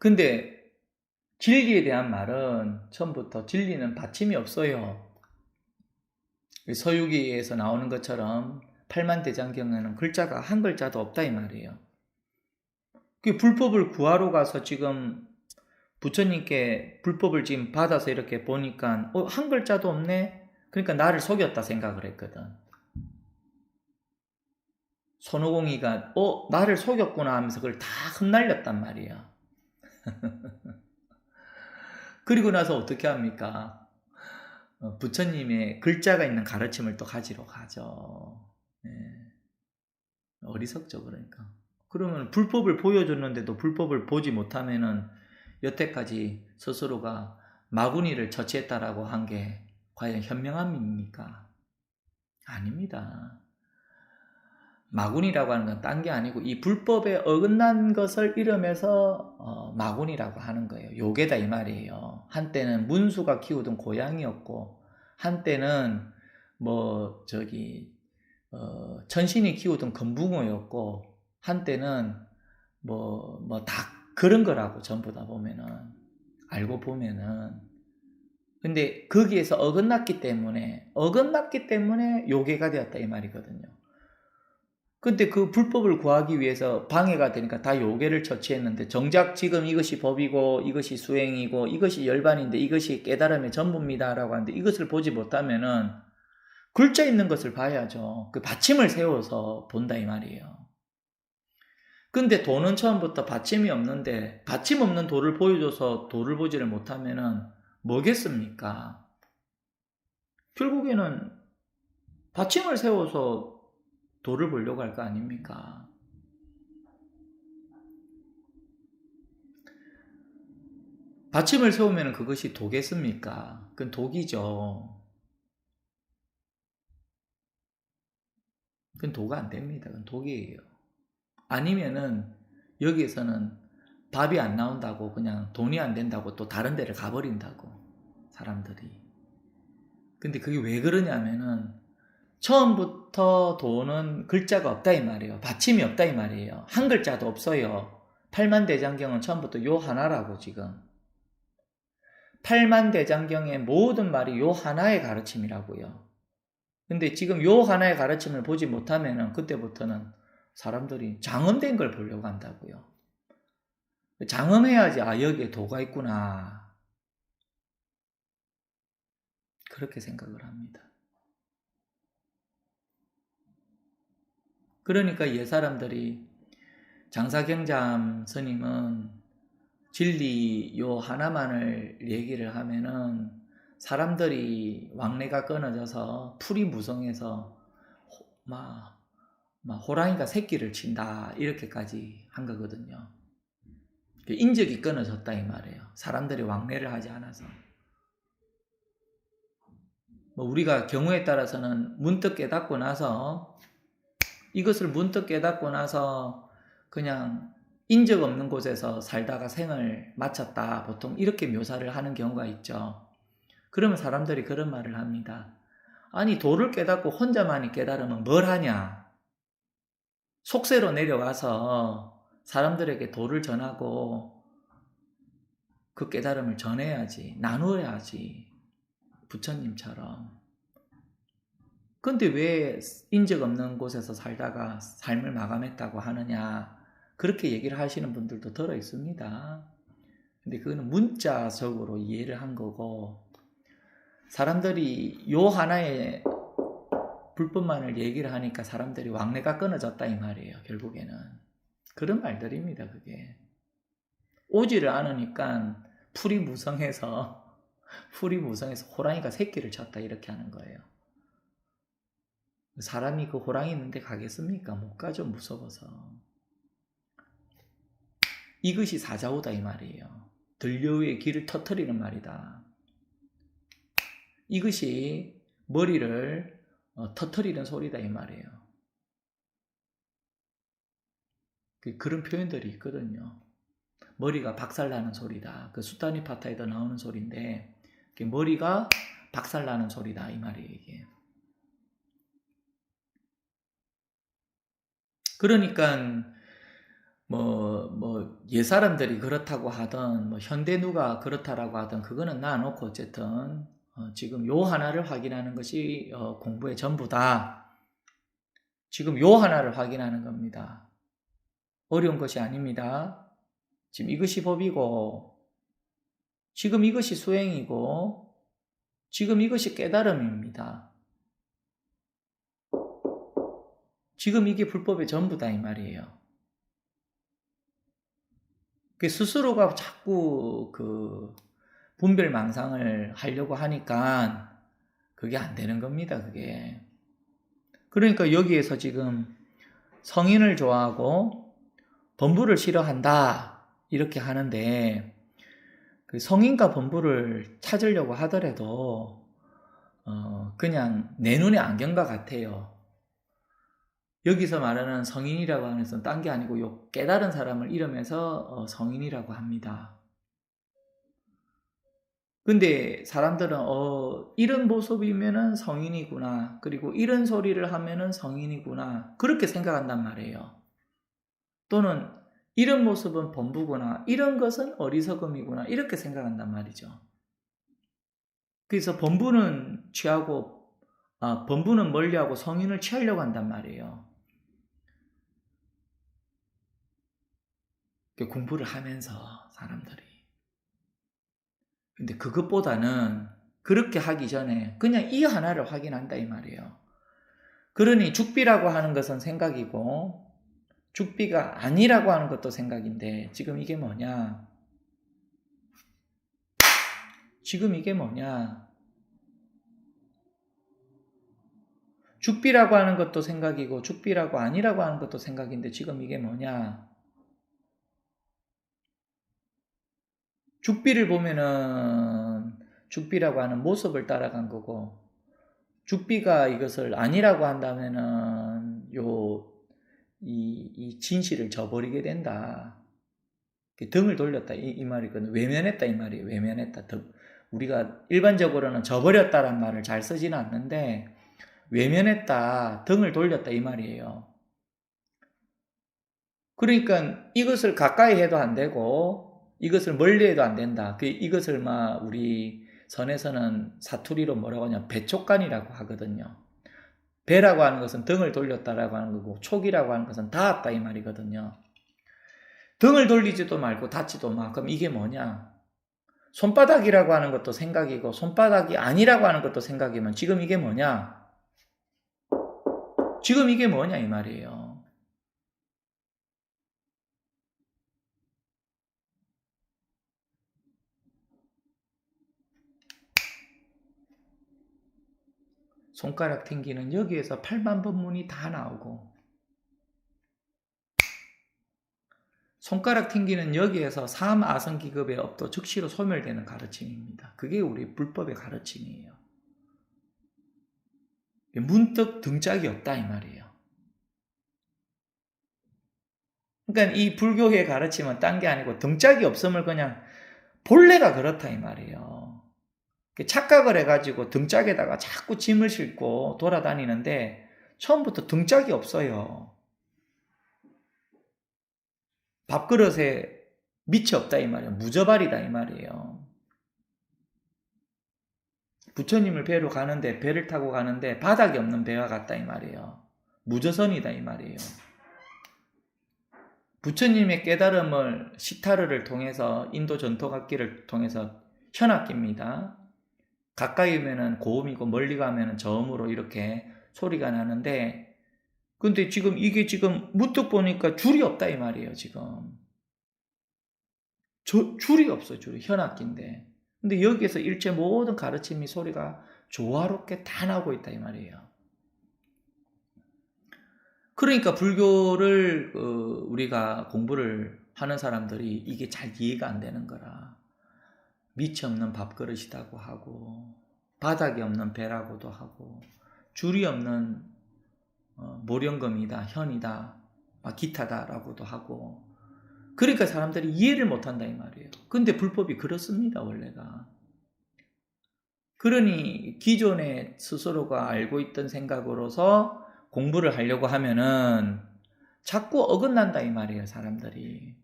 근데 진리에 대한 말은 처음부터 진리는 받침이 없어요. 서유기에서 나오는 것처럼 팔만대장경에는 글자가 한 글자도 없다 이 말이에요. 그 불법을 구하러 가서 지금 부처님께 불법을 지금 받아서 이렇게 보니까 한 글자도 없네? 그러니까 나를 속였다 생각을 했거든. 손오공이가 나를 속였구나 하면서 그걸 다 흩날렸단 말이야. 그리고 나서 어떻게 합니까? 부처님의 글자가 있는 가르침을 또 가지러 가죠. 네. 어리석죠, 그러니까. 그러면 불법을 보여줬는데도 불법을 보지 못하면은 여태까지 스스로가 마구니를 처치했다라고 한 게 과연 현명함입니까? 아닙니다. 마구니라고 하는 건 딴 게 아니고 이 불법에 어긋난 것을 이름해서 마구니라고 하는 거예요. 요괴다 이 말이에요. 한때는 문수가 키우던 고양이였고 한때는 천신이 키우던 금붕어였고 한때는 다 그런 거라고 전부 다 보면은 알고 보면은 근데 거기에서 어긋났기 때문에 요괴가 되었다 이 말이거든요. 근데 그 불법을 구하기 위해서 방해가 되니까 다 요괴를 처치했는데 정작 지금 이것이 법이고 이것이 수행이고 이것이 열반인데 이것이 깨달음의 전부입니다라고 하는데 이것을 보지 못하면은 글자 있는 것을 봐야죠. 그 받침을 세워서 본다 이 말이에요. 근데 도는 처음부터 받침이 없는데 받침 없는 도를 보여줘서 도를 보지를 못하면은 뭐겠습니까? 결국에는 받침을 세워서 도를 보려고 할 거 아닙니까? 받침을 세우면 그것이 도겠습니까? 그건 독이죠. 그건 도가 안 됩니다. 그건 독이에요. 아니면은 여기에서는 밥이 안 나온다고 그냥 돈이 안 된다고 또 다른 데를 가버린다고 사람들이. 근데 그게 왜 그러냐면은 처음부터 도는 글자가 없다 이 말이에요. 받침이 없다 이 말이에요. 한 글자도 없어요. 팔만대장경은 처음부터 요 하나라고 지금. 팔만대장경의 모든 말이 요 하나의 가르침이라고요. 근데 지금 요 하나의 가르침을 보지 못하면은 그때부터는 사람들이 장엄된 걸 보려고 한다고요. 장엄해야지 여기에 도가 있구나. 그렇게 생각을 합니다. 그러니까 옛사람들이 장사경잠 스님은 진리 요 하나만을 얘기를 하면은 사람들이 왕래가 끊어져서 풀이 무성해서 막 호랑이가 새끼를 친다 이렇게까지 한 거거든요. 인적이 끊어졌다 이 말이에요. 사람들이 왕래를 하지 않아서. 우리가 경우에 따라서는 문득 깨닫고 나서 이것을 문득 깨닫고 나서 그냥 인적 없는 곳에서 살다가 생을 마쳤다. 보통 이렇게 묘사를 하는 경우가 있죠. 그러면 사람들이 그런 말을 합니다. 아니 도를 깨닫고 혼자만이 깨달으면 뭘 하냐. 속세로 내려와서 사람들에게 도를 전하고 그 깨달음을 전해야지. 나누어야지. 부처님처럼. 근데 왜 인적 없는 곳에서 살다가 삶을 마감했다고 하느냐. 그렇게 얘기를 하시는 분들도 들어 있습니다. 근데 그거는 문자적으로 이해를 한 거고, 사람들이 요 하나의 불법만을 얘기를 하니까 사람들이 왕래가 끊어졌다 이 말이에요. 결국에는 그런 말들입니다. 그게 오지를 않으니까 풀이 무성해서 호랑이가 새끼를 쳤다 이렇게 하는 거예요. 사람이 그 호랑이 있는데 가겠습니까? 못 가죠. 무서워서. 이것이 사자오다 이 말이에요. 들려의 길을 터뜨리는 말이다. 이것이 머리를 터뜨리는 소리다 이 말이에요. 그런 표현들이 있거든요. 머리가 박살나는 소리다. 그 수타니파타에도 나오는 소리인데 머리가 박살나는 소리다 이 말이에요. 이게. 그러니까 옛사람들이 그렇다고 하든 현대 누가 그렇다라고 하든 그거는 놔놓고 어쨌든 지금 요 하나를 확인하는 것이 공부의 전부다. 지금 요 하나를 확인하는 겁니다. 어려운 것이 아닙니다. 지금 이것이 법이고 지금 이것이 수행이고 지금 이것이 깨달음입니다. 지금 이게 불법의 전부다 이 말이에요. 스스로가 자꾸 그 분별망상을 하려고 하니까 그게 안 되는 겁니다. 그게. 그러니까 여기에서 지금 성인을 좋아하고 범부를 싫어한다 이렇게 하는데 그 성인과 범부를 찾으려고 하더라도 그냥 내 눈의 안경과 같아요. 여기서 말하는 성인이라고 하는 것은 딴 게 아니고 요 깨달은 사람을 이름해서 성인이라고 합니다. 근데 사람들은 이런 모습이면은 성인이구나. 그리고 이런 소리를 하면은 성인이구나. 그렇게 생각한단 말이에요. 또는 이런 모습은 범부구나. 이런 것은 어리석음이구나. 이렇게 생각한단 말이죠. 그래서 범부는 멀리하고 성인을 취하려고 한단 말이에요. 공부를 하면서 사람들이. 근데 그것보다는 그렇게 하기 전에 그냥 이 하나를 확인한다 이 말이에요. 그러니 죽비라고 하는 것은 생각이고 죽비가 아니라고 하는 것도 생각인데 지금 이게 뭐냐? 죽비라고 하는 것도 생각이고 죽비라고 아니라고 하는 것도 생각인데 지금 이게 뭐냐? 죽비를 보면은 죽비라고 하는 모습을 따라간 거고 죽비가 이것을 아니라고 한다면은 이 진실을 저버리게 된다. 등을 돌렸다 이 말이거든요. 외면했다 이 말이에요. 외면했다. 우리가 일반적으로는 저버렸다란 말을 잘 쓰지는 않는데 외면했다, 등을 돌렸다 이 말이에요. 그러니까 이것을 가까이 해도 안 되고 이것을 멀리 해도 안 된다. 이것을 우리 선에서는 사투리로 뭐라고 하냐, 배촉간이라고 하거든요. 배라고 하는 것은 등을 돌렸다라고 하는 거고 촉이라고 하는 것은 닿았다 이 말이거든요. 등을 돌리지도 말고 닿지도 마. 그럼 이게 뭐냐? 손바닥이라고 하는 것도 생각이고 손바닥이 아니라고 하는 것도 생각이면 지금 이게 뭐냐? 지금 이게 뭐냐 이 말이에요. 손가락 튕기는 여기에서 8만 법문이 다 나오고, 손가락 튕기는 여기에서 3아성기급의 업도 즉시로 소멸되는 가르침입니다. 그게 우리 불법의 가르침이에요. 문득 등짝이 없다 이 말이에요. 그러니까 이 불교의 가르침은 딴 게 아니고 등짝이 없음을 그냥 본래가 그렇다 이 말이에요. 착각을 해가지고 등짝에다가 자꾸 짐을 싣고 돌아다니는데 처음부터 등짝이 없어요. 밥그릇에 밑이 없다 이 말이에요. 무저발이다 이 말이에요. 부처님을 뵈러 가는데, 배를 타고 가는데 바닥이 없는 배와 같다 이 말이에요. 무저선이다 이 말이에요. 부처님의 깨달음을 시타르를 통해서, 인도 전통악기를 통해서, 현악기입니다. 가까이 오면은 고음이고 멀리 가면은 저음으로 이렇게 소리가 나는데, 근데 지금 이게 지금 문득 보니까 줄이 없다 이 말이에요. 지금 줄이 없어요. 줄이 현악기인데, 근데 여기에서 일체 모든 가르침이 소리가 조화롭게 다 나오고 있다 이 말이에요. 그러니까 불교를 우리가 공부를 하는 사람들이 이게 잘 이해가 안 되는 거라. 밑이 없는 밥그릇이라고 하고, 바닥이 없는 배라고도 하고, 줄이 없는 모령금이다, 현이다, 기타다라고도 하고, 그러니까 사람들이 이해를 못한다 이 말이에요. 근데 불법이 그렇습니다, 원래가. 그러니 기존에 스스로가 알고 있던 생각으로서 공부를 하려고 하면은 자꾸 어긋난다 이 말이에요, 사람들이.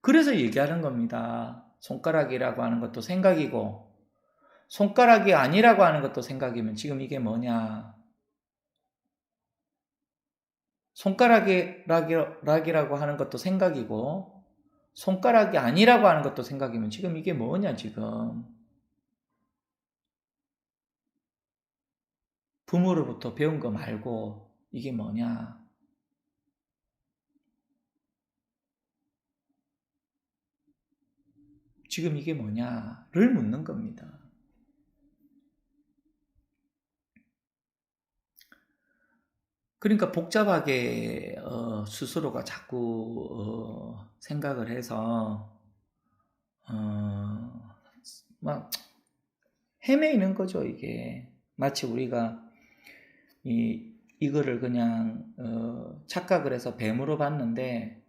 그래서 얘기하는 겁니다. 손가락이라고 하는 것도 생각이고, 손가락이 아니라고 하는 것도 생각이면 지금 이게 뭐냐? 손가락이라고 하는 것도 생각이고, 손가락이 아니라고 하는 것도 생각이면 지금 이게 뭐냐, 지금. 부모로부터 배운 거 말고 이게 뭐냐? 지금 이게 뭐냐를 묻는 겁니다. 그러니까 복잡하게 스스로가 자꾸 생각을 해서 막 헤매이는 거죠. 이게 마치 우리가 이거를 그냥 착각을 해서 뱀으로 봤는데,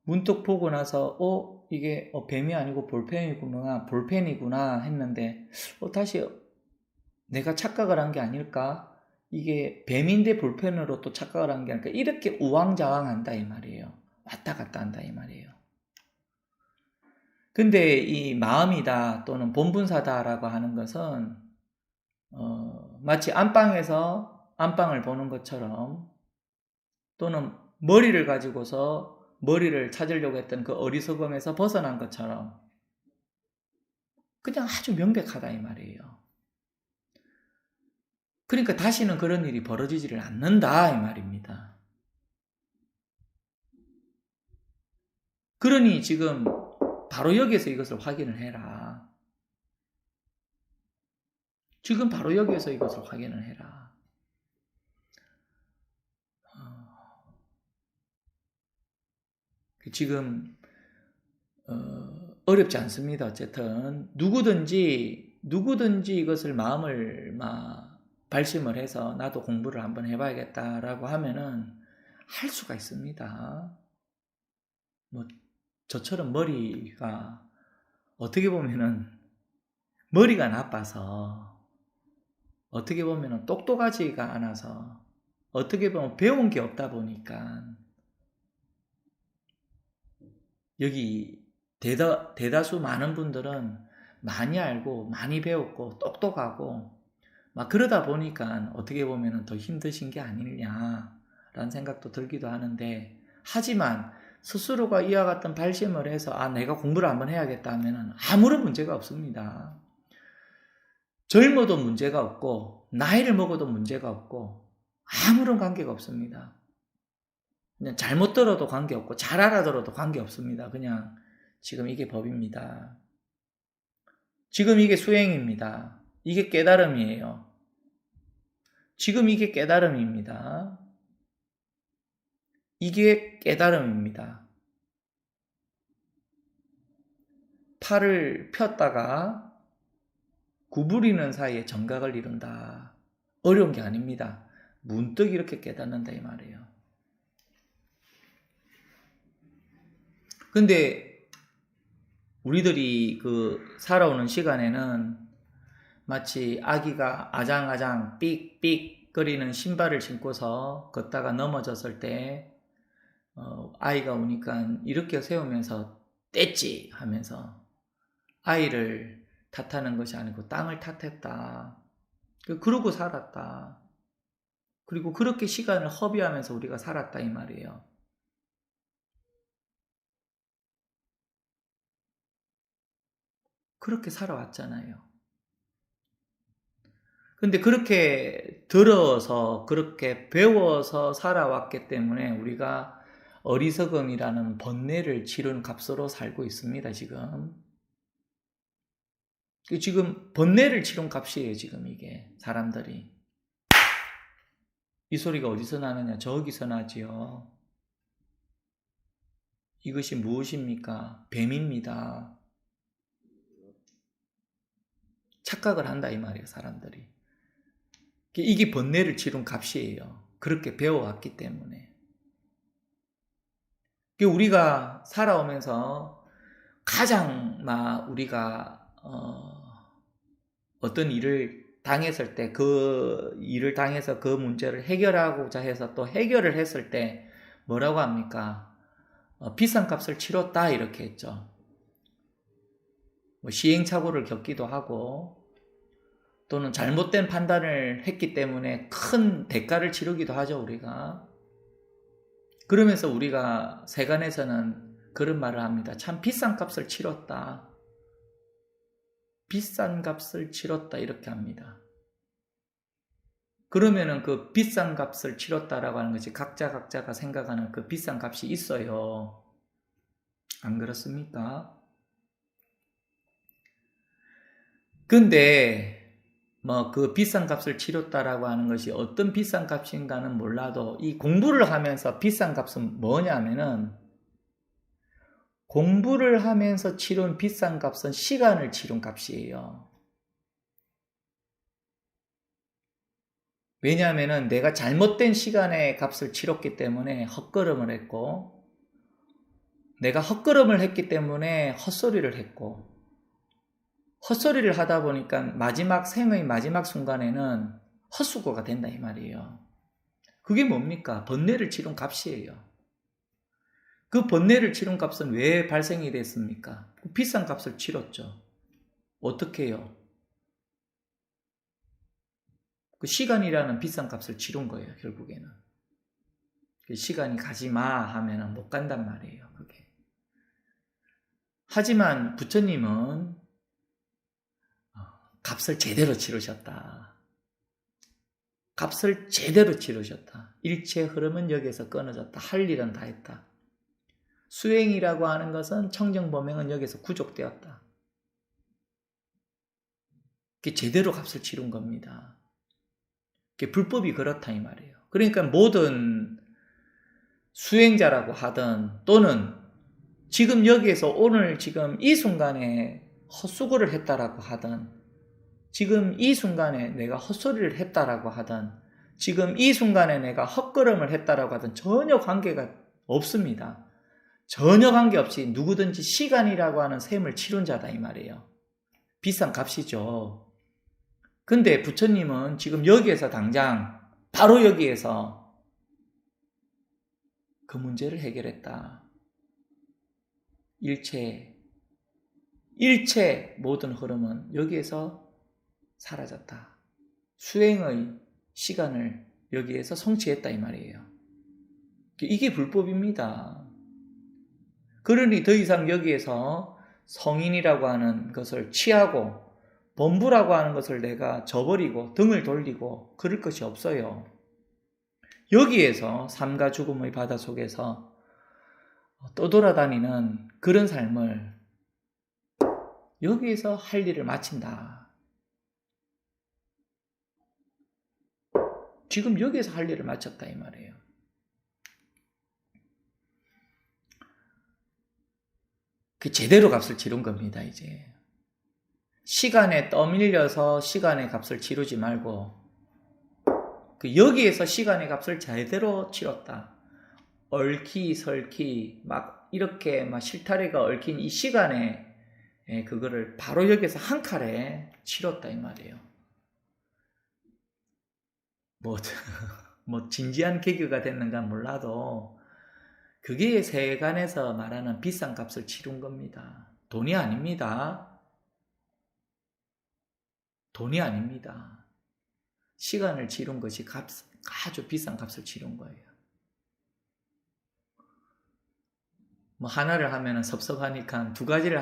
문득 보고 나서 이게 뱀이 아니고 볼펜이구나 했는데, 다시 내가 착각을 한 게 아닐까? 이게 뱀인데 볼펜으로 또 착각을 한 게 아닐까? 이렇게 우왕좌왕한다 이 말이에요. 왔다 갔다 한다 이 말이에요. 근데 이 마음이다 또는 본분사다라고 하는 것은 마치 안방에서 안방을 보는 것처럼, 또는 머리를 가지고서 머리를 찾으려고 했던 그 어리석음에서 벗어난 것처럼 그냥 아주 명백하다 이 말이에요. 그러니까 다시는 그런 일이 벌어지지를 않는다 이 말입니다. 그러니 지금 바로 여기에서 이것을 확인을 해라. 지금 바로 여기에서 이것을 확인을 해라. 지금 어렵지 않습니다. 어쨌든 누구든지 이것을 마음을 발심을 해서 나도 공부를 한번 해봐야겠다라고 하면은 할 수가 있습니다. 저처럼 머리가 어떻게 보면은 머리가 나빠서, 어떻게 보면은 똑똑하지가 않아서, 어떻게 보면 배운 게 없다 보니까 여기 대다수 많은 분들은 많이 알고 많이 배웠고 똑똑하고 그러다 보니까 어떻게 보면 더 힘드신 게 아니냐라는 생각도 들기도 하는데, 하지만 스스로가 이와 같은 발심을 해서 내가 공부를 한번 해야겠다 하면 아무런 문제가 없습니다. 젊어도 문제가 없고 나이를 먹어도 문제가 없고 아무런 관계가 없습니다. 그냥 잘못 들어도 관계없고 잘 알아들어도 관계없습니다. 그냥 지금 이게 법입니다. 지금 이게 수행입니다. 이게 깨달음이에요. 지금 이게 깨달음입니다. 이게 깨달음입니다. 팔을 폈다가 구부리는 사이에 정각을 이룬다. 어려운 게 아닙니다. 문득 이렇게 깨닫는다 이 말이에요. 근데 우리들이 살아오는 시간에는 마치 아기가 아장아장 삑삑 거리는 신발을 신고서 걷다가 넘어졌을 때 아이가 오니까 이렇게 세우면서 뗐지 하면서 아이를 탓하는 것이 아니고 땅을 탓했다. 그러고 살았다. 그리고 그렇게 시간을 허비하면서 우리가 살았다 이 말이에요. 그렇게 살아왔잖아요. 근데 그렇게 들어서 그렇게 배워서 살아왔기 때문에 우리가 어리석음이라는 번뇌를 치른 값으로 살고 있습니다. 지금 번뇌를 치른 값이에요. 지금 이게 사람들이. 이 소리가 어디서 나느냐? 저기서 나지요. 이것이 무엇입니까? 뱀입니다. 착각을 한다 이 말이에요. 사람들이. 이게 번뇌를 치른 값이에요. 그렇게 배워왔기 때문에. 우리가 살아오면서 가장 우리가 어떤 일을 당했을 때 그 일을 당해서 그 문제를 해결하고자 해서 또 해결을 했을 때 뭐라고 합니까? 비싼 값을 치렀다 이렇게 했죠. 시행착오를 겪기도 하고 또는 잘못된 판단을 했기 때문에 큰 대가를 치르기도 하죠, 우리가. 그러면서 우리가 세간에서는 그런 말을 합니다. 참 비싼 값을 치렀다. 비싼 값을 치렀다 이렇게 합니다. 그러면은 그 비싼 값을 치렀다라고 하는 것이 각자가 생각하는 그 비싼 값이 있어요. 안 그렇습니까? 근데 그 비싼 값을 치렀다라고 하는 것이 어떤 비싼 값인가는 몰라도 이 공부를 하면서 비싼 값은 뭐냐면은 공부를 하면서 치른 비싼 값은 시간을 치른 값이에요. 왜냐하면은 내가 잘못된 시간의 값을 치렀기 때문에 헛걸음을 했고 내가 헛걸음을 했기 때문에 헛소리를 했고 헛소리를 하다 보니까 생의 마지막 순간에는 헛수고가 된다 이 말이에요. 그게 뭡니까? 번뇌를 치른 값이에요. 그 번뇌를 치른 값은 왜 발생이 됐습니까? 비싼 값을 치렀죠. 어떻게 해요? 그 시간이라는 비싼 값을 치른 거예요, 결국에는. 그 시간이 가지 마 하면은 못 간단 말이에요, 그게. 하지만 부처님은 값을 제대로 치르셨다. 값을 제대로 치르셨다. 일체 흐름은 여기에서 끊어졌다. 할 일은 다 했다. 수행이라고 하는 것은 청정범행은 여기서 구족되었다. 그게 제대로 값을 치른 겁니다. 그게 불법이 그렇다 이 말이에요. 그러니까 모든 수행자라고 하든 또는 지금 여기에서 오늘 지금 이 순간에 헛수고를 했다라고 하든 지금 이 순간에 내가 헛소리를 했다라고 하든 지금 이 순간에 내가 헛걸음을 했다라고 하든 전혀 관계가 없습니다. 전혀 관계없이 누구든지 시간이라고 하는 셈을 치른 자다 이 말이에요. 비싼 값이죠. 근데 부처님은 지금 여기에서 당장 바로 여기에서 그 문제를 해결했다. 일체 모든 흐름은 여기에서 사라졌다. 수행의 시간을 여기에서 성취했다 이 말이에요. 이게 불법입니다. 그러니 더 이상 여기에서 성인이라고 하는 것을 취하고 범부라고 하는 것을 내가 저버리고 등을 돌리고 그럴 것이 없어요. 여기에서 삶과 죽음의 바다 속에서 떠돌아다니는 그런 삶을 여기에서 할 일을 마친다. 지금 여기에서 할 일을 마쳤다 이 말이에요. 그 제대로 값을 치른 겁니다. 이제 시간에 떠밀려서 시간의 값을 치르지 말고 그 여기에서 시간의 값을 제대로 치렀다. 얽히설키 막 이렇게 막 실타래가 얽힌 이 시간에 그거를 바로 여기서 한 칼에 치렀다 이 말이에요. 뭐 진지한 개그가 됐는가 몰라도 그게 세간에서 말하는 비싼 값을 치른 겁니다. 돈이 아닙니다. 돈이 아닙니다. 시간을 치른 것이 아주 비싼 값을 치른 거예요. 뭐 하나를 하면은 섭섭하니까 두 가지를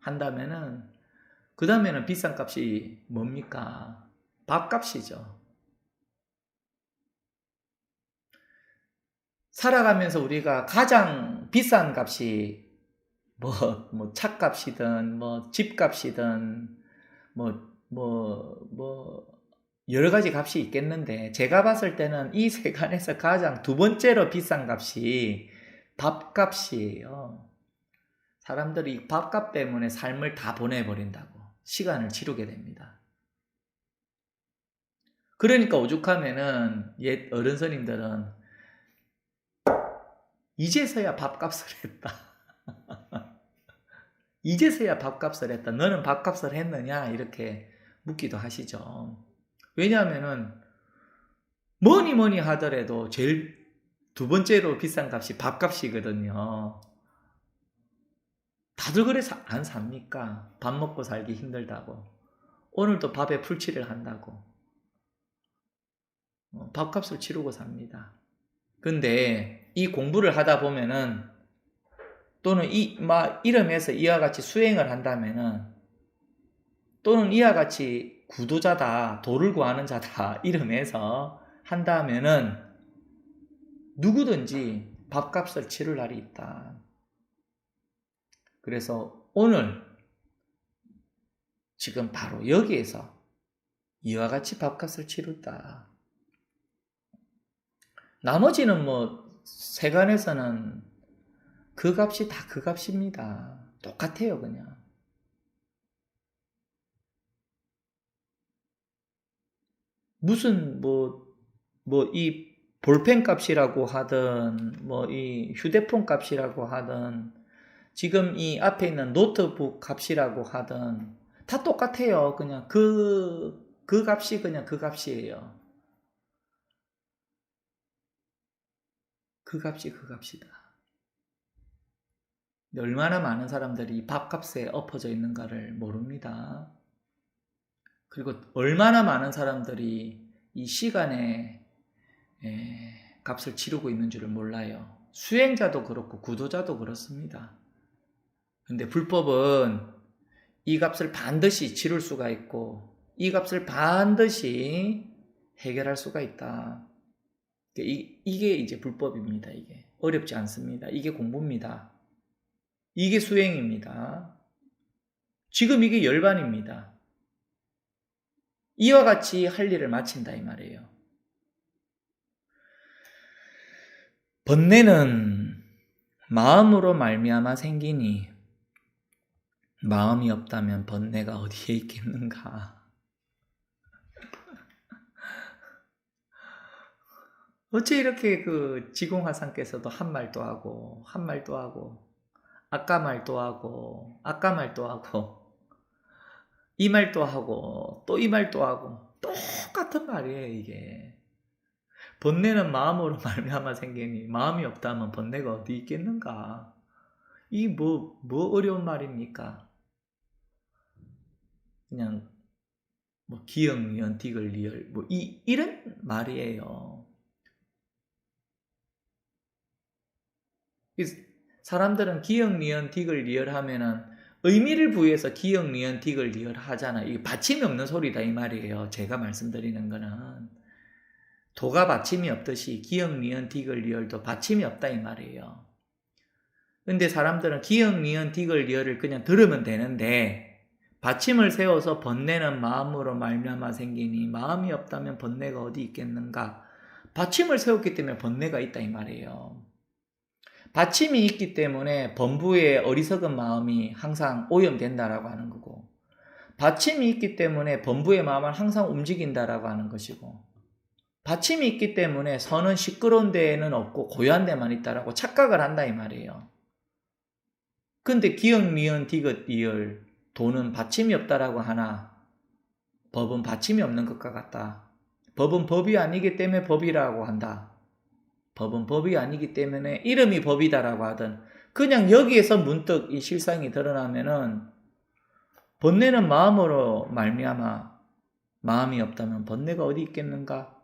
한다면은 그 다음에는 비싼 값이 뭡니까? 밥값이죠. 살아가면서 우리가 가장 비싼 값이 뭐 차값이든 뭐 집값이든 여러 가지 값이 있겠는데 제가 봤을 때는 이 세간에서 가장 두 번째로 비싼 값이 밥값이에요. 사람들이 밥값 때문에 삶을 다 보내버린다고 시간을 치르게 됩니다. 그러니까 오죽하면은 옛 어른스님들은 이제서야 밥값을 했다. 이제서야 밥값을 했다. 너는 밥값을 했느냐? 이렇게 묻기도 하시죠. 왜냐하면은 뭐니 하더라도 제일 두 번째로 비싼 값이 밥값이거든요. 다들 그래서 안 삽니까? 밥 먹고 살기 힘들다고. 오늘도 밥에 풀칠을 한다고. 밥값을 치르고 삽니다. 근데 이 공부를 하다 보면은 또는 이름에서 이와 같이 수행을 한다면은 또는 이와 같이 구도자다, 도를 구하는 자다 이름에서 한다면은 누구든지 밥값을 치를 날이 있다. 그래서 오늘 지금 바로 여기에서 이와 같이 밥값을 치른다. 나머지는 세간에서는 그 값이 다 그 값입니다. 똑같아요, 그냥. 무슨 이 볼펜 값이라고 하든 이 휴대폰 값이라고 하든 지금 이 앞에 있는 노트북 값이라고 하든 다 똑같아요. 그냥 그 값이 그냥 그 값이에요. 그 값이 그 값이다. 얼마나 많은 사람들이 이 밥값에 엎어져 있는가를 모릅니다. 그리고 얼마나 많은 사람들이 이 시간에 값을 치르고 있는 줄을 몰라요. 수행자도 그렇고 구도자도 그렇습니다. 근데 불법은 이 값을 반드시 치를 수가 있고 이 값을 반드시 해결할 수가 있다. 이게 이제 불법입니다. 이게 어렵지 않습니다. 이게 공부입니다. 이게 수행입니다. 지금 이게 열반입니다. 이와 같이 할 일을 마친다 이 말이에요. 번뇌는 마음으로 말미암아 생기니 마음이 없다면 번뇌가 어디에 있겠는가? 어째 이렇게 그 지공화상께서도 한 말도 하고 한 말도 하고 아까 말도 하고 아까 말도 하고 이 말도 하고 또 이 말도 하고 똑같은 말이에요. 이게 번뇌는 마음으로 말미암아 생기니 마음이 없다면 번뇌가 어디 있겠는가? 이 뭐 어려운 말입니까? 그냥 기역 니은 딕을 리얼 이런 말이에요. 사람들은 기역 니은 딕을 리얼 하면은 의미를 부여해서 기역 니은 딕을 리얼 하잖아. 이게 받침이 없는 소리다 이 말이에요. 제가 말씀드리는 거는 도가 받침이 없듯이 기역 니은 딕을 리얼도 받침이 없다 이 말이에요. 근데 사람들은 기역 니은 딕을 리얼을 그냥 들으면 되는데 받침을 세워서 번뇌는 마음으로 말미암아 생기니 마음이 없다면 번뇌가 어디 있겠는가? 받침을 세웠기 때문에 번뇌가 있다 이 말이에요. 받침이 있기 때문에 범부의 어리석은 마음이 항상 오염된다라고 하는 거고, 받침이 있기 때문에 범부의 마음을 항상 움직인다라고 하는 것이고, 받침이 있기 때문에 선은 시끄러운 데에는 없고 고요한 데만 있다라고 착각을 한다 이 말이에요. 근데 기역, 미연, 디귿, 리을, 도는 받침이 없다라고 하나 법은 받침이 없는 것과 같다. 법은 법이 아니기 때문에 법이라고 한다. 법은 법이 아니기 때문에 이름이 법이다라고 하든, 그냥 여기에서 문득 이 실상이 드러나면은 번뇌는 마음으로 말미암아 마음이 없다면 번뇌가 어디 있겠는가?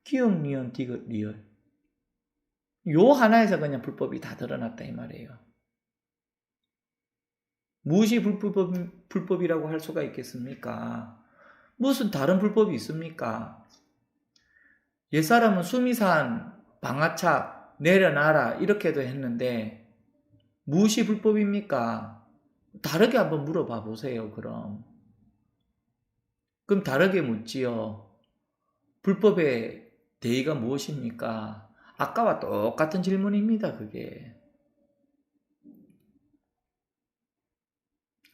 기역, 미연, 디귿, 리을, 요 하나에서 그냥 불법이 다 드러났다 이 말이에요. 무엇이 불법이라고 할 수가 있겠습니까? 무슨 다른 불법이 있습니까? 옛사람은 수미산, 방아착, 내려놔라 이렇게도 했는데 무엇이 불법입니까? 다르게 한번 물어봐 보세요. 그럼 다르게 묻지요. 불법의 대의가 무엇입니까? 아까와 똑같은 질문입니다. 그게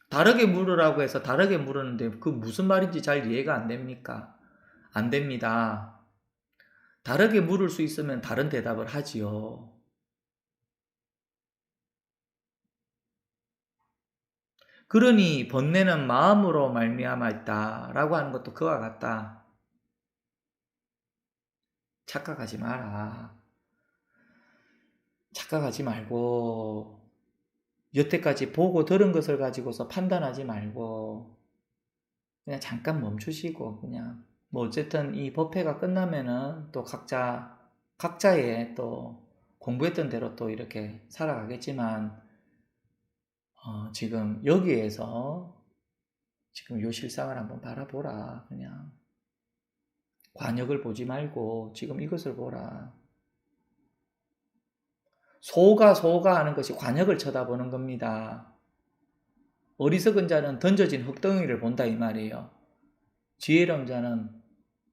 다르게 물으라고 해서 다르게 물었는데 그 무슨 말인지 잘 이해가 안 됩니까? 안 됩니다. 다르게 물을 수 있으면 다른 대답을 하지요. 그러니 번뇌는 마음으로 말미암아 있다라고 하는 것도 그와 같다. 착각하지 마라. 착각하지 말고 여태까지 보고 들은 것을 가지고서 판단하지 말고 그냥 잠깐 멈추시고, 그냥 뭐 어쨌든 이 법회가 끝나면은 또 각자의 또 공부했던 대로 또 이렇게 살아가겠지만, 지금 여기에서 지금 요 실상을 한번 바라보라. 그냥 관역을 보지 말고 지금 이것을 보라. 소가 하는 것이 관역을 쳐다보는 겁니다. 어리석은 자는 던져진 흙덩이를 본다 이 말이에요. 지혜로운 자는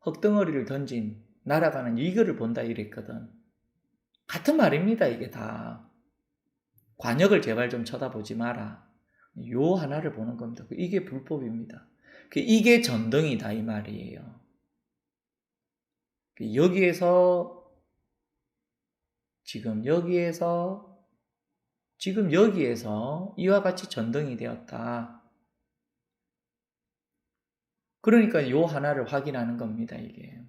흙덩어리를 던진 날아가는 이거를 본다 이랬거든. 같은 말입니다. 이게 다. 관역을 제발 좀 쳐다보지 마라. 요 하나를 보는 겁니다. 이게 불법입니다. 이게 전등이다 이 말이에요. 지금 여기에서 이와 같이 전등이 되었다. 그러니까 요 하나를 확인하는 겁니다. 이게.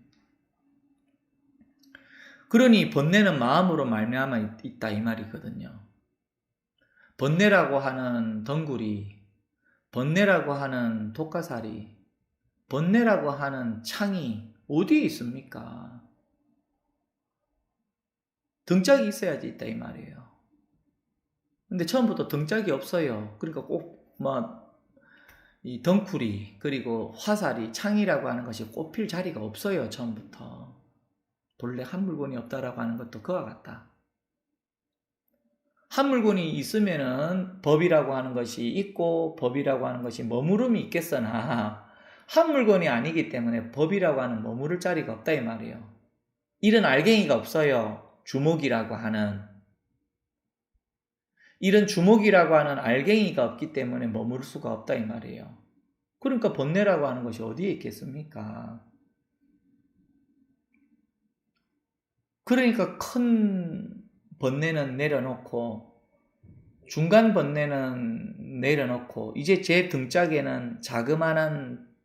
그러니 번뇌는 마음으로 말미암아 있다 이 말이거든요. 번뇌라고 하는 덩굴이, 번뇌라고 하는 독가살이, 번뇌라고 하는 창이 어디에 있습니까? 등짝이 있어야지 있다 이 말이에요. 근데 처음부터 등짝이 없어요. 그러니까 꼭 이 덩굴이 그리고 화살이 창이라고 하는 것이 꼽힐 자리가 없어요. 처음부터. 본래 한 물건이 없다라고 하는 것도 그와 같다. 한 물건이 있으면은 법이라고 하는 것이 있고 법이라고 하는 것이 머무름이 있겠으나, 한 물건이 아니기 때문에 법이라고 하는 머무를 자리가 없다 이 말이에요. 이런 알갱이가 없어요. 주목이라고 하는. 이런 주목이라고 하는 알갱이가 없기 때문에 머무를 수가 없다 이 말이에요. 그러니까 번뇌라고 하는 것이 어디에 있겠습니까? 그러니까 큰 번뇌는 내려놓고 중간 번뇌는 내려놓고 이제 제 등짝에는 자그마한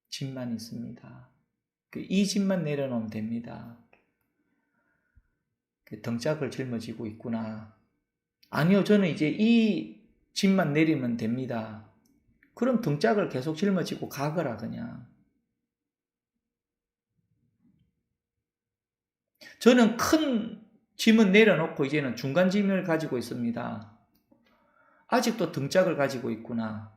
짐만 있습니다. 이 짐만 내려놓으면 됩니다. 등짝을 짊어지고 있구나. 아니요, 저는 이제 이 짐만 내리면 됩니다. 그럼 등짝을 계속 짊어지고 가거라 그냥. 저는 큰 짐은 내려놓고 이제는 중간 짐을 가지고 있습니다. 아직도 등짝을 가지고 있구나.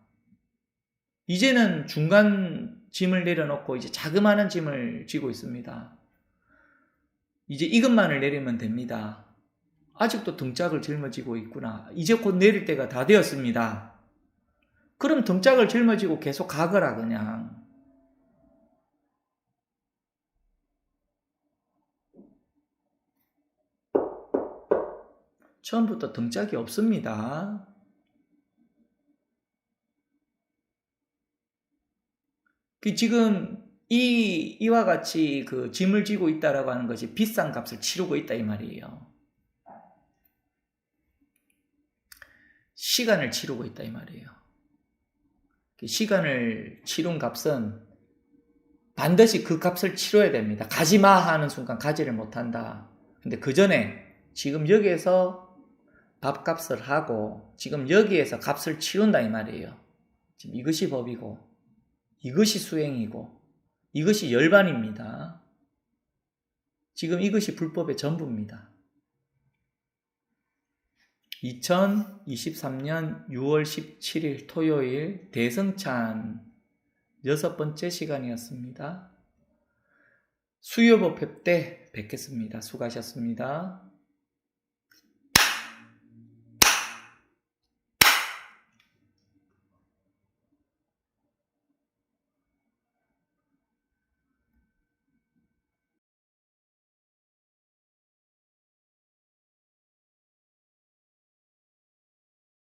이제는 중간 짐을 내려놓고 이제 자그마한 짐을 지고 있습니다. 이제 이것만을 내리면 됩니다. 아직도 등짝을 짊어지고 있구나. 이제 곧 내릴 때가 다 되었습니다. 그럼 등짝을 짊어지고 계속 가거라 그냥. 처음부터 등짝이 없습니다. 지금 이와 같이 그 짐을 지고 있다라고 하는 것이 비싼 값을 치르고 있다 이 말이에요. 시간을 치르고 있다 이 말이에요. 시간을 치른 값은 반드시 그 값을 치러야 됩니다. 가지마 하는 순간 가지를 못한다. 근데 그 전에 지금 여기에서 밥값을 하고 지금 여기에서 값을 치른다 이 말이에요. 지금 이것이 법이고 이것이 수행이고 이것이 열반입니다. 지금 이것이 불법의 전부입니다. 2023년 6월 17일 토요일 대성찬 6번째 시간이었습니다. 수요법회 때 뵙겠습니다. 수고하셨습니다.